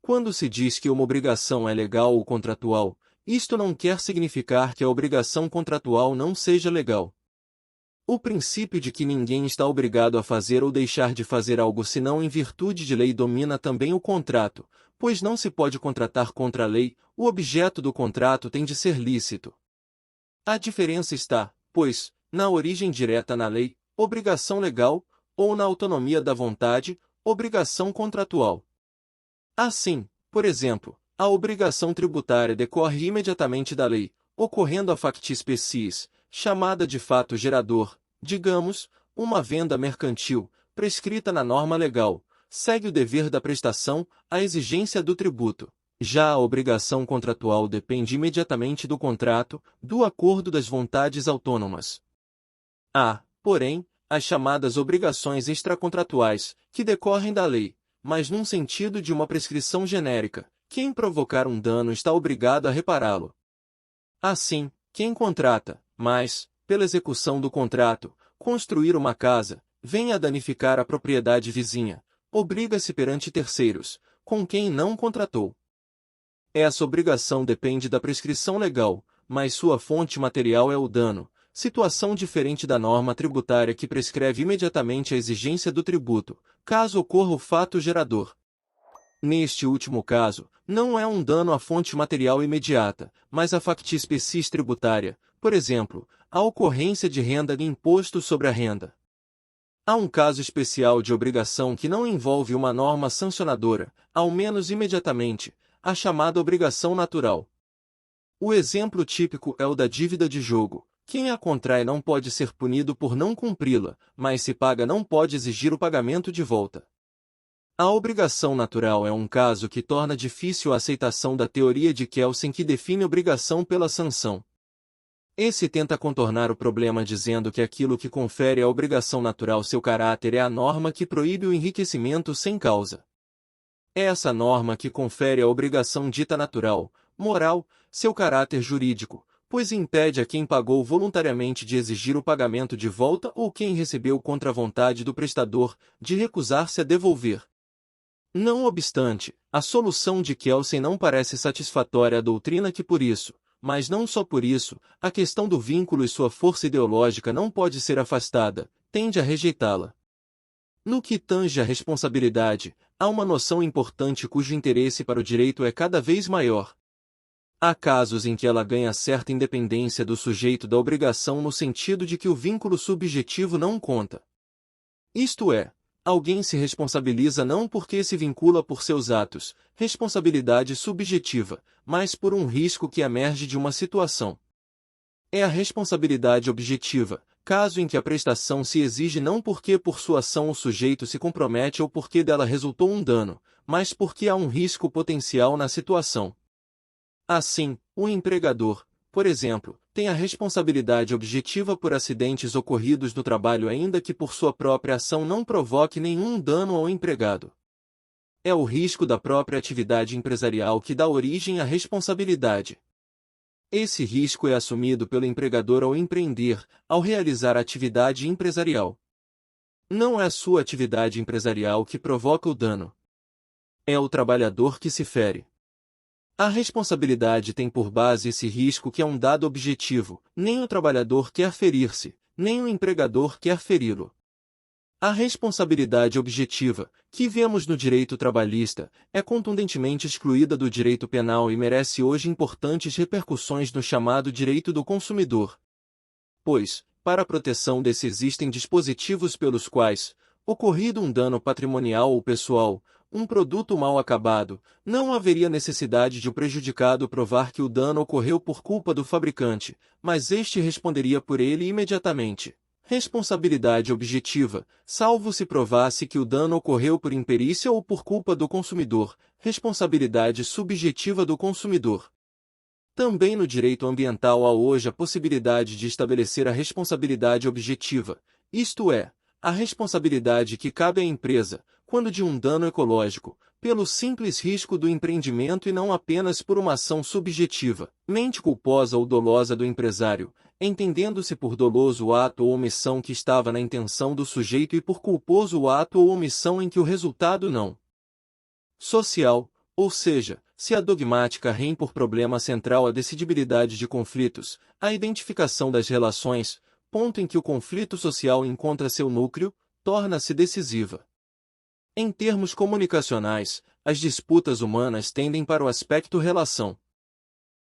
Quando se diz que uma obrigação é legal ou contratual, isto não quer significar que a obrigação contratual não seja legal. O princípio de que ninguém está obrigado a fazer ou deixar de fazer algo senão em virtude de lei domina também o contrato, pois não se pode contratar contra a lei, o objeto do contrato tem de ser lícito. A diferença está, pois, na origem direta na lei, obrigação legal, ou na autonomia da vontade, obrigação contratual. Assim, por exemplo, a obrigação tributária decorre imediatamente da lei, ocorrendo a facti speciis, chamada de fato gerador, digamos, uma venda mercantil, prescrita na norma legal, segue o dever da prestação, a exigência do tributo. Já a obrigação contratual depende imediatamente do contrato, do acordo das vontades autônomas. Há, porém, as chamadas obrigações extracontratuais, que decorrem da lei, mas num sentido de uma prescrição genérica. Quem provocar um dano está obrigado a repará-lo. Assim, quem contrata, mas, pela execução do contrato, construir uma casa, venha a danificar a propriedade vizinha, obriga-se perante terceiros, com quem não contratou. Essa obrigação depende da prescrição legal, mas sua fonte material é o dano, situação diferente da norma tributária que prescreve imediatamente a exigência do tributo, caso ocorra o fato gerador. Neste último caso, não é um dano à fonte material imediata, mas à facti species tributária, por exemplo, a ocorrência de renda de imposto sobre a renda. Há um caso especial de obrigação que não envolve uma norma sancionadora, ao menos imediatamente, a chamada obrigação natural. O exemplo típico é o da dívida de jogo. Quem a contrai não pode ser punido por não cumpri-la, mas se paga não pode exigir o pagamento de volta. A obrigação natural é um caso que torna difícil a aceitação da teoria de Kelsen que define obrigação pela sanção. Esse tenta contornar o problema dizendo que aquilo que confere à obrigação natural seu caráter é a norma que proíbe o enriquecimento sem causa. É essa norma que confere à obrigação dita natural, moral, seu caráter jurídico, pois impede a quem pagou voluntariamente de exigir o pagamento de volta ou quem recebeu contra a vontade do prestador, de recusar-se a devolver. Não obstante, a solução de Kelsen não parece satisfatória à doutrina que por isso, mas não só por isso, a questão do vínculo e sua força ideológica não pode ser afastada, tende a rejeitá-la. No que tange à responsabilidade, há uma noção importante cujo interesse para o direito é cada vez maior. Há casos em que ela ganha certa independência do sujeito da obrigação no sentido de que o vínculo subjetivo não conta. Isto é, alguém se responsabiliza não porque se vincula por seus atos, responsabilidade subjetiva, mas por um risco que emerge de uma situação. É a responsabilidade objetiva, caso em que a prestação se exige não porque por sua ação o sujeito se compromete ou porque dela resultou um dano, mas porque há um risco potencial na situação. Assim, o empregador, por exemplo, tem a responsabilidade objetiva por acidentes ocorridos no trabalho ainda que por sua própria ação não provoque nenhum dano ao empregado. É o risco da própria atividade empresarial que dá origem à responsabilidade. Esse risco é assumido pelo empregador ao empreender, ao realizar a atividade empresarial. Não é a sua atividade empresarial que provoca o dano. É o trabalhador que se fere. A responsabilidade tem por base esse risco que é um dado objetivo, nem o trabalhador quer ferir-se, nem o empregador quer feri-lo. A responsabilidade objetiva, que vemos no direito trabalhista, é contundentemente excluída do direito penal e merece hoje importantes repercussões no chamado direito do consumidor. Pois, para a proteção desse existem dispositivos pelos quais, ocorrido um dano patrimonial ou pessoal, um produto mal acabado, não haveria necessidade de o prejudicado provar que o dano ocorreu por culpa do fabricante, mas este responderia por ele imediatamente. Responsabilidade objetiva, salvo se provasse que o dano ocorreu por imperícia ou por culpa do consumidor, responsabilidade subjetiva do consumidor. Também no direito ambiental há hoje a possibilidade de estabelecer a responsabilidade objetiva, isto é, a responsabilidade que cabe à empresa, quando de um dano ecológico, pelo simples risco do empreendimento e não apenas por uma ação subjetiva, mente culposa ou dolosa do empresário, entendendo-se por doloso o ato ou omissão que estava na intenção do sujeito e por culposo o ato ou omissão em que o resultado não social, ou seja, se a dogmática rem por problema central a decidibilidade de conflitos, a identificação das relações, ponto em que o conflito social encontra seu núcleo, torna-se decisiva. Em termos comunicacionais, as disputas humanas tendem para o aspecto relação.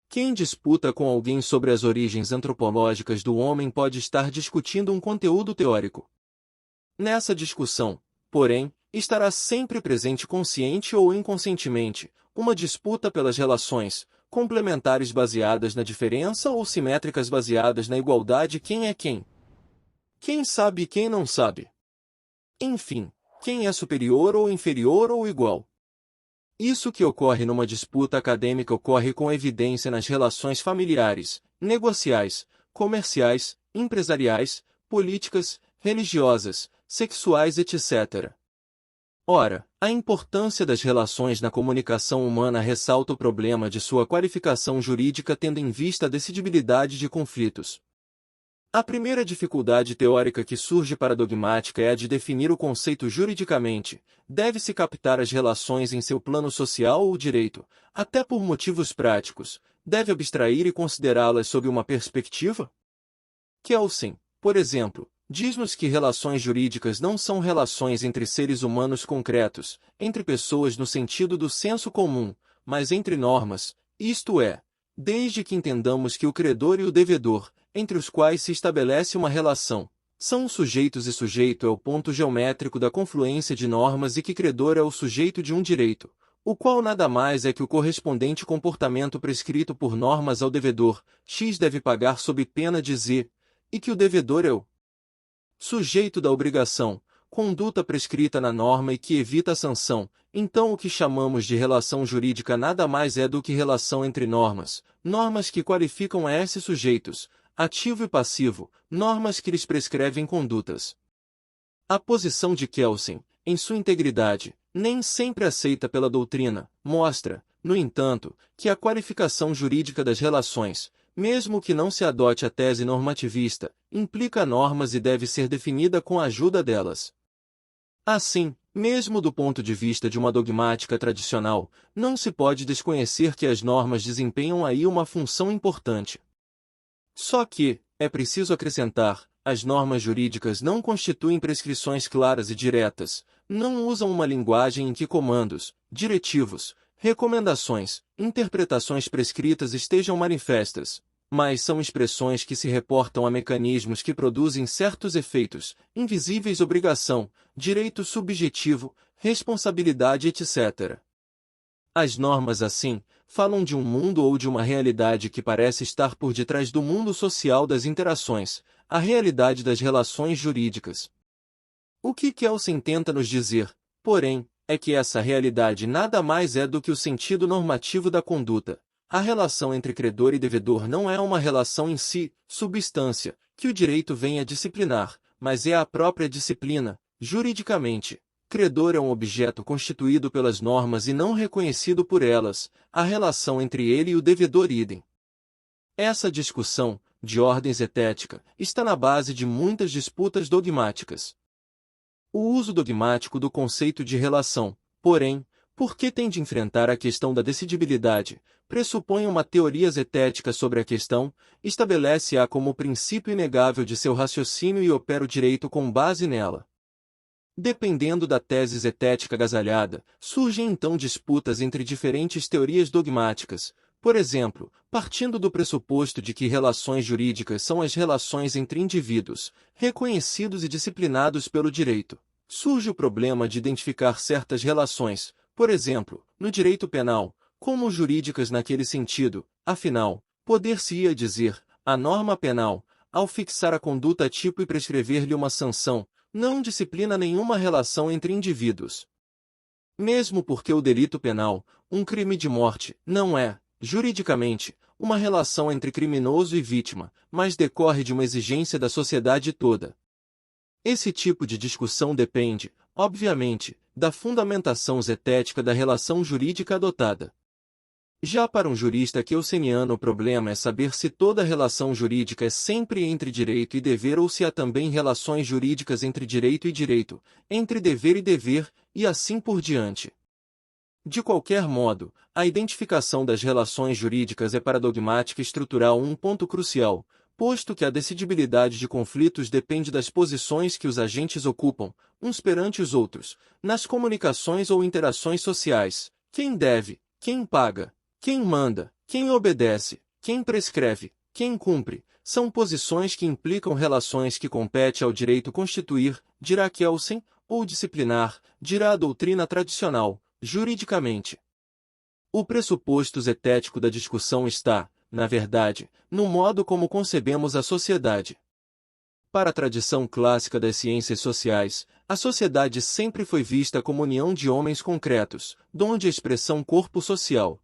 Quem disputa com alguém sobre as origens antropológicas do homem pode estar discutindo um conteúdo teórico. Nessa discussão, porém, estará sempre presente consciente ou inconscientemente, uma disputa pelas relações, complementares baseadas na diferença ou simétricas baseadas na igualdade quem é quem. Quem sabe e quem não sabe. Enfim, quem é superior ou inferior ou igual. Isso que ocorre numa disputa acadêmica ocorre com evidência nas relações familiares, negociais, comerciais, empresariais, políticas, religiosas, sexuais, etc. Ora, a importância das relações na comunicação humana ressalta o problema de sua qualificação jurídica tendo em vista a decidibilidade de conflitos. A primeira dificuldade teórica que surge para a dogmática é a de definir o conceito juridicamente. Deve-se captar as relações em seu plano social ou direito, até por motivos práticos. Deve abstrair e considerá-las sob uma perspectiva? Kelsen, por exemplo, diz-nos que relações jurídicas não são relações entre seres humanos concretos, entre pessoas no sentido do senso comum, mas entre normas, isto é, desde que entendamos que o credor e o devedor, entre os quais se estabelece uma relação, são sujeitos e sujeito é o ponto geométrico da confluência de normas e que credor é o sujeito de um direito, o qual nada mais é que o correspondente comportamento prescrito por normas ao devedor, X deve pagar sob pena de Z, e que o devedor é o sujeito da obrigação, conduta prescrita na norma e que evita a sanção. Então o que chamamos de relação jurídica nada mais é do que relação entre normas, normas que qualificam a esses sujeitos, ativo e passivo, normas que lhes prescrevem condutas. A posição de Kelsen, em sua integridade, nem sempre aceita pela doutrina, mostra, no entanto, que a qualificação jurídica das relações, mesmo que não se adote a tese normativista, implica normas e deve ser definida com a ajuda delas. Assim, mesmo do ponto de vista de uma dogmática tradicional, não se pode desconhecer que as normas desempenham aí uma função importante. Só que, é preciso acrescentar, as normas jurídicas não constituem prescrições claras e diretas, não usam uma linguagem em que comandos, diretivos, recomendações, interpretações prescritas estejam manifestas, mas são expressões que se reportam a mecanismos que produzem certos efeitos, invisíveis obrigação, direito subjetivo, responsabilidade etc. As normas assim, falam de um mundo ou de uma realidade que parece estar por detrás do mundo social das interações, a realidade das relações jurídicas. O que Kelsen tenta nos dizer, porém, é que essa realidade nada mais é do que o sentido normativo da conduta. A relação entre credor e devedor não é uma relação em si, substância, que o direito vem a disciplinar, mas é a própria disciplina, juridicamente. Credor é um objeto constituído pelas normas e não reconhecido por elas, a relação entre ele e o devedor idem. Essa discussão, de ordem zetética, está na base de muitas disputas dogmáticas. O uso dogmático do conceito de relação, porém, porque tem de enfrentar a questão da decidibilidade, pressupõe uma teoria zetética sobre a questão, estabelece-a como princípio inegável de seu raciocínio e opera o direito com base nela. Dependendo da tese zetética agasalhada, surgem então disputas entre diferentes teorias dogmáticas, por exemplo, partindo do pressuposto de que relações jurídicas são as relações entre indivíduos, reconhecidos e disciplinados pelo direito. Surge o problema de identificar certas relações, por exemplo, no direito penal, como jurídicas naquele sentido, afinal, poder-se-ia dizer, a norma penal, ao fixar a conduta tipo e prescrever-lhe uma sanção, não disciplina nenhuma relação entre indivíduos. Mesmo porque o delito penal, um crime de morte, não é, juridicamente, uma relação entre criminoso e vítima, mas decorre de uma exigência da sociedade toda. Esse tipo de discussão depende, obviamente, da fundamentação zetética da relação jurídica adotada. Já para um jurista kelseniano o problema é saber se toda relação jurídica é sempre entre direito e dever ou se há também relações jurídicas entre direito e direito, entre dever e dever, e assim por diante. De qualquer modo, a identificação das relações jurídicas é para a dogmática estrutural um ponto crucial, posto que a decidibilidade de conflitos depende das posições que os agentes ocupam, uns perante os outros, nas comunicações ou interações sociais, quem deve, quem paga, quem manda, quem obedece, quem prescreve, quem cumpre, são posições que implicam relações que compete ao direito constituir, dirá Kelsen, ou disciplinar, dirá a doutrina tradicional, juridicamente. O pressuposto zetético da discussão está, na verdade, no modo como concebemos a sociedade. Para a tradição clássica das ciências sociais, a sociedade sempre foi vista como união de homens concretos, donde a expressão corpo social.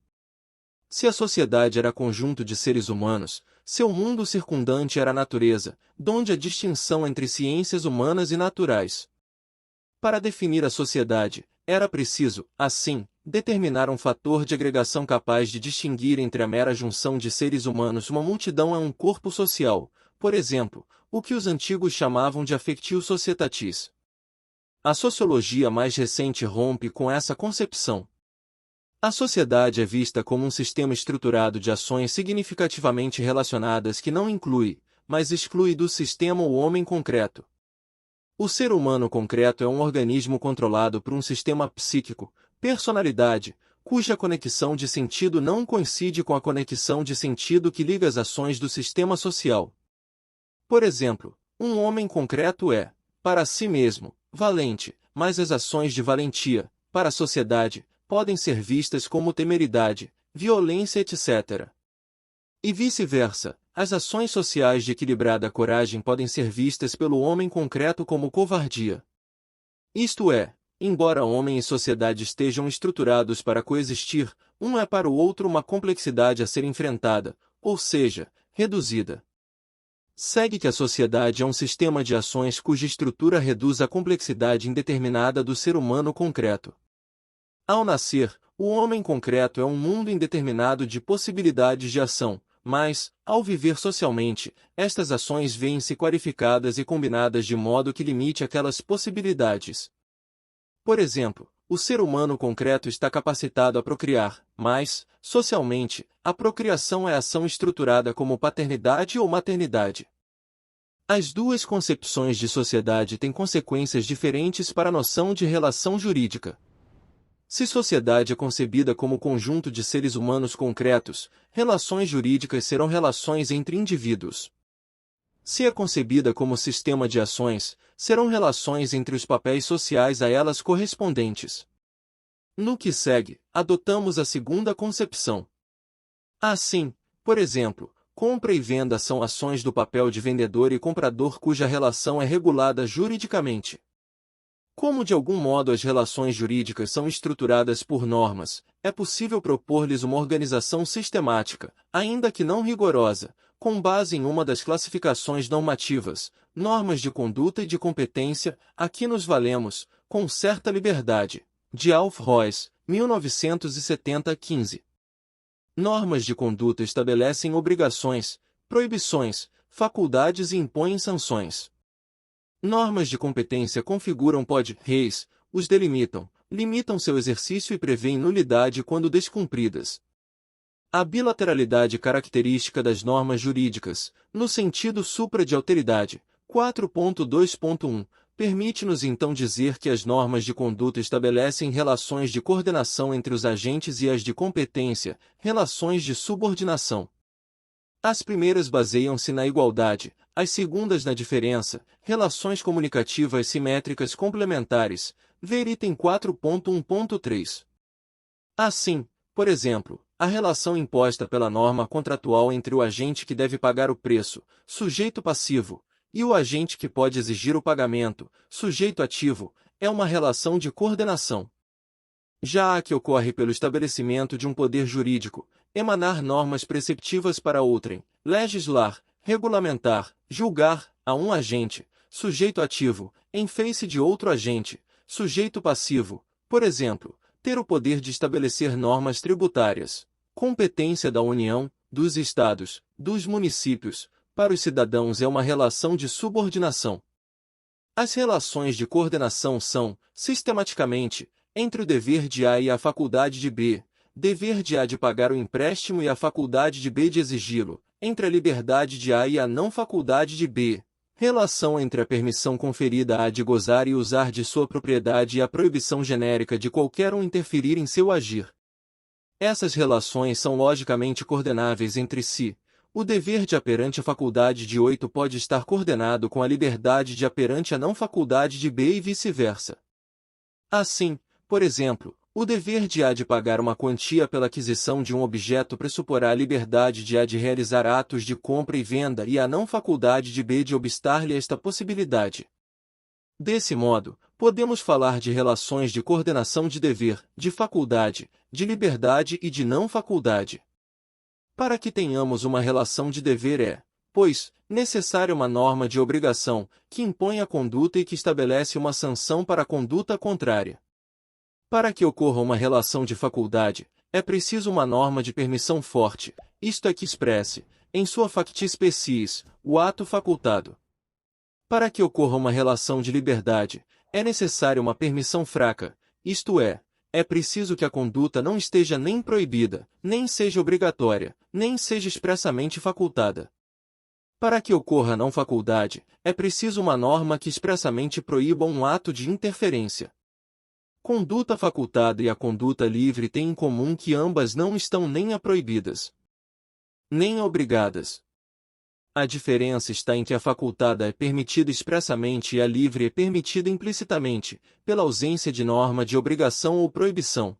Se a sociedade era conjunto de seres humanos, seu mundo circundante era a natureza, donde a distinção entre ciências humanas e naturais. Para definir a sociedade, era preciso, assim, determinar um fator de agregação capaz de distinguir entre a mera junção de seres humanos. Uma multidão é um corpo social, por exemplo, o que os antigos chamavam de affectio societatis. A sociologia mais recente rompe com essa concepção. A sociedade é vista como um sistema estruturado de ações significativamente relacionadas que não inclui, mas exclui do sistema o homem concreto. O ser humano concreto é um organismo controlado por um sistema psíquico, personalidade, cuja conexão de sentido não coincide com a conexão de sentido que liga as ações do sistema social. Por exemplo, um homem concreto é, para si mesmo, valente, mas as ações de valentia, para a sociedade, podem ser vistas como temeridade, violência etc. E vice-versa, as ações sociais de equilibrada coragem podem ser vistas pelo homem concreto como covardia. Isto é, embora homem e sociedade estejam estruturados para coexistir, um é para o outro uma complexidade a ser enfrentada, ou seja, reduzida. Segue que a sociedade é um sistema de ações cuja estrutura reduz a complexidade indeterminada do ser humano concreto. Ao nascer, o homem concreto é um mundo indeterminado de possibilidades de ação, mas, ao viver socialmente, estas ações vêm-se qualificadas e combinadas de modo que limite aquelas possibilidades. Por exemplo, o ser humano concreto está capacitado a procriar, mas, socialmente, a procriação é ação estruturada como paternidade ou maternidade. As duas concepções de sociedade têm consequências diferentes para a noção de relação jurídica. Se sociedade é concebida como conjunto de seres humanos concretos, relações jurídicas serão relações entre indivíduos. Se é concebida como sistema de ações, serão relações entre os papéis sociais a elas correspondentes. No que segue, adotamos a segunda concepção. Assim, por exemplo, compra e venda são ações do papel de vendedor e comprador cuja relação é regulada juridicamente. Como de algum modo as relações jurídicas são estruturadas por normas, é possível propor-lhes uma organização sistemática, ainda que não rigorosa, com base em uma das classificações normativas, normas de conduta e de competência, a que nos valemos, com certa liberdade. De Alf Royce, 1970-15. Normas de conduta estabelecem obrigações, proibições, faculdades e impõem sanções. Normas de competência configuram reis, os delimitam, limitam seu exercício e prevêem nulidade quando descumpridas. A bilateralidade característica das normas jurídicas, no sentido supra de alteridade, 4.2.1, permite-nos então dizer que as normas de conduta estabelecem relações de coordenação entre os agentes e as de competência, relações de subordinação. As primeiras baseiam-se na igualdade, as segundas na diferença, relações comunicativas simétricas complementares, ver item 4.1.3. Assim, por exemplo, a relação imposta pela norma contratual entre o agente que deve pagar o preço, sujeito passivo, e o agente que pode exigir o pagamento, sujeito ativo, é uma relação de coordenação. Já a que ocorre pelo estabelecimento de um poder jurídico, emanar normas preceptivas para outrem, legislar, regulamentar, julgar, a um agente, sujeito ativo, em face de outro agente, sujeito passivo, por exemplo, ter o poder de estabelecer normas tributárias, competência da União, dos Estados, dos municípios, para os cidadãos é uma relação de subordinação. As relações de coordenação são, sistematicamente, entre o dever de A e a faculdade de B, dever de A de pagar o empréstimo e a faculdade de B de exigi-lo, entre a liberdade de A e a não faculdade de B, relação entre a permissão conferida a A de gozar e usar de sua propriedade e a proibição genérica de qualquer um interferir em seu agir. Essas relações são logicamente coordenáveis entre si. O dever de A perante a faculdade de 8 pode estar coordenado com a liberdade de A perante a não faculdade de B e vice-versa. Assim, por exemplo, o dever de A de pagar uma quantia pela aquisição de um objeto pressuporá a liberdade de A de realizar atos de compra e venda e a não faculdade de B de obstar-lhe esta possibilidade. Desse modo, podemos falar de relações de coordenação de dever, de faculdade, de liberdade e de não faculdade. Para que tenhamos uma relação de dever é, pois, necessária uma norma de obrigação, que impõe a conduta e que estabelece uma sanção para a conduta contrária. Para que ocorra uma relação de faculdade, é preciso uma norma de permissão forte, isto é que expresse, em sua facti species, o ato facultado. Para que ocorra uma relação de liberdade, é necessária uma permissão fraca, isto é preciso que a conduta não esteja nem proibida, nem seja obrigatória, nem seja expressamente facultada. Para que ocorra não faculdade, é preciso uma norma que expressamente proíba um ato de interferência. Conduta facultada e a conduta livre têm em comum que ambas não estão nem proibidas, nem obrigadas. A diferença está em que a facultada é permitida expressamente e a livre é permitida implicitamente, pela ausência de norma de obrigação ou proibição.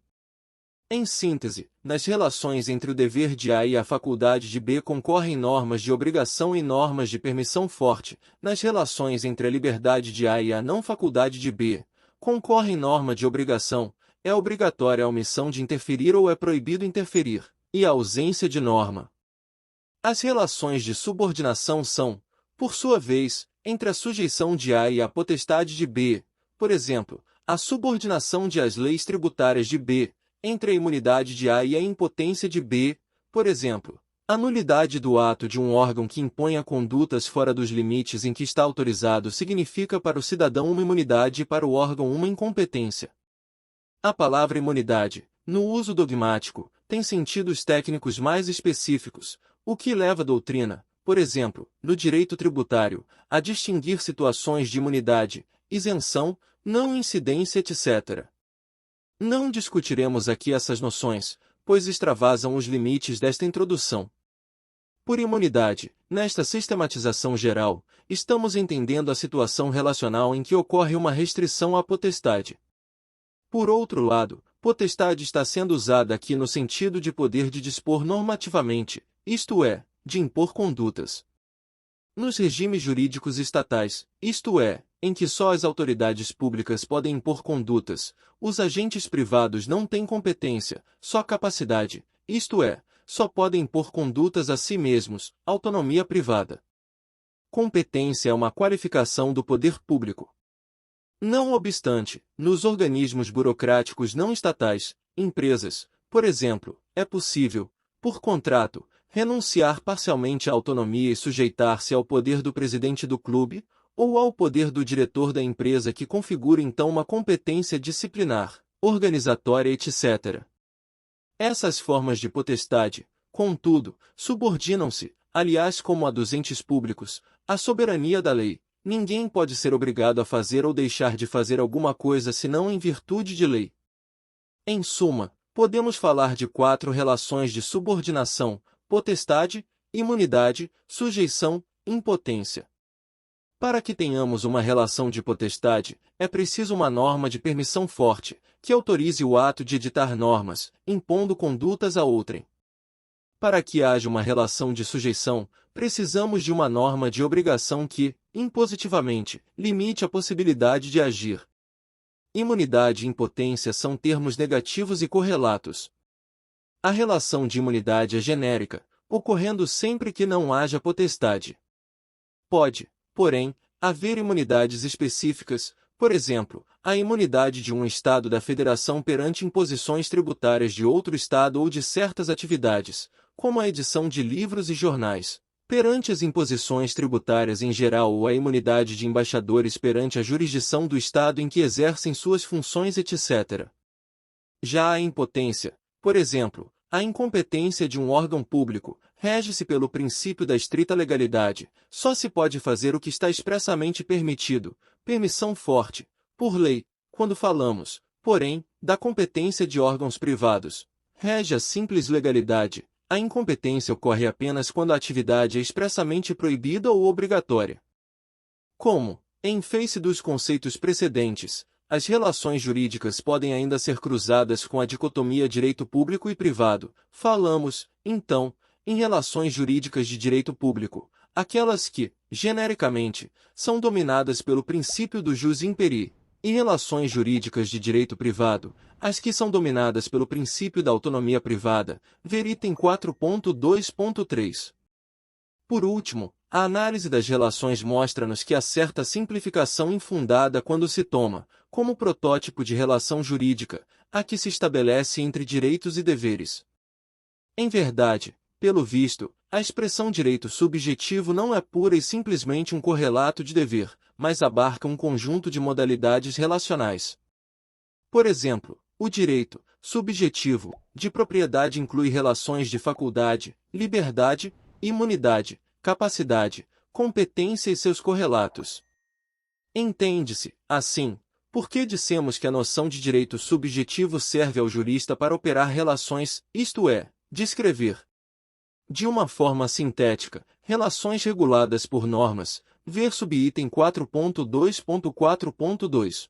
Em síntese, nas relações entre o dever de A e a faculdade de B concorrem normas de obrigação e normas de permissão forte, nas relações entre a liberdade de A e a não faculdade de B, Concorre em norma de obrigação, é obrigatória a omissão de interferir ou é proibido interferir, e a ausência de norma. As relações de subordinação são, por sua vez, entre a sujeição de A e a potestade de B, por exemplo, a subordinação de as leis tributárias de B, entre a imunidade de A e a impotência de B, por exemplo, a nulidade do ato de um órgão que imponha condutas fora dos limites em que está autorizado significa para o cidadão uma imunidade e para o órgão uma incompetência. A palavra imunidade, no uso dogmático, tem sentidos técnicos mais específicos, o que leva a doutrina, por exemplo, no direito tributário, a distinguir situações de imunidade, isenção, não incidência, etc. Não discutiremos aqui essas noções, pois extravasam os limites desta introdução. Por imunidade, nesta sistematização geral, estamos entendendo a situação relacional em que ocorre uma restrição à potestade. Por outro lado, potestade está sendo usada aqui no sentido de poder de dispor normativamente, isto é, de impor condutas. Nos regimes jurídicos estatais, isto é, em que só as autoridades públicas podem impor condutas, os agentes privados não têm competência, só capacidade, isto é, só podem impor condutas a si mesmos, autonomia privada. Competência é uma qualificação do poder público. Não obstante, nos organismos burocráticos não estatais, empresas, por exemplo, é possível, por contrato, renunciar parcialmente à autonomia e sujeitar-se ao poder do presidente do clube, ou ao poder do diretor da empresa que configura então uma competência disciplinar, organizatória, etc. Essas formas de potestade, contudo, subordinam-se, aliás como a dos entes públicos, à soberania da lei. Ninguém pode ser obrigado a fazer ou deixar de fazer alguma coisa senão em virtude de lei. Em suma, podemos falar de 4 relações de subordinação: potestade, imunidade, sujeição, impotência. Para que tenhamos uma relação de potestade, é preciso uma norma de permissão forte, que autorize o ato de editar normas, impondo condutas a outrem. Para que haja uma relação de sujeição, precisamos de uma norma de obrigação que, impositivamente, limite a possibilidade de agir. Imunidade e impotência são termos negativos e correlatos. A relação de imunidade é genérica, ocorrendo sempre que não haja potestade. Pode, porém, haver imunidades específicas, por exemplo, a imunidade de um Estado da Federação perante imposições tributárias de outro Estado ou de certas atividades, como a edição de livros e jornais, perante as imposições tributárias em geral ou a imunidade de embaixadores perante a jurisdição do Estado em que exercem suas funções, etc. Já a impotência, por exemplo, a incompetência de um órgão público, rege-se pelo princípio da estrita legalidade, só se pode fazer o que está expressamente permitido, permissão forte, por lei. Quando falamos, porém, da competência de órgãos privados, rege a simples legalidade. A incompetência ocorre apenas quando a atividade é expressamente proibida ou obrigatória. Como, em face dos conceitos precedentes, as relações jurídicas podem ainda ser cruzadas com a dicotomia direito público e privado, falamos, então, em relações jurídicas de direito público, aquelas que, genericamente, são dominadas pelo princípio do jus imperi, e relações jurídicas de direito privado, as que são dominadas pelo princípio da autonomia privada, ver item 4.2.3. Por último, a análise das relações mostra-nos que há certa simplificação infundada quando se toma, como protótipo de relação jurídica, a que se estabelece entre direitos e deveres. Em verdade, pelo visto, a expressão direito subjetivo não é pura e simplesmente um correlato de dever, mas abarca um conjunto de modalidades relacionais. Por exemplo, o direito subjetivo de propriedade inclui relações de faculdade, liberdade, imunidade, capacidade, competência e seus correlatos. Entende-se, assim, por que dissemos que a noção de direito subjetivo serve ao jurista para operar relações, isto é, descrever, de uma forma sintética, relações reguladas por normas, ver subitem 4.2.4.2.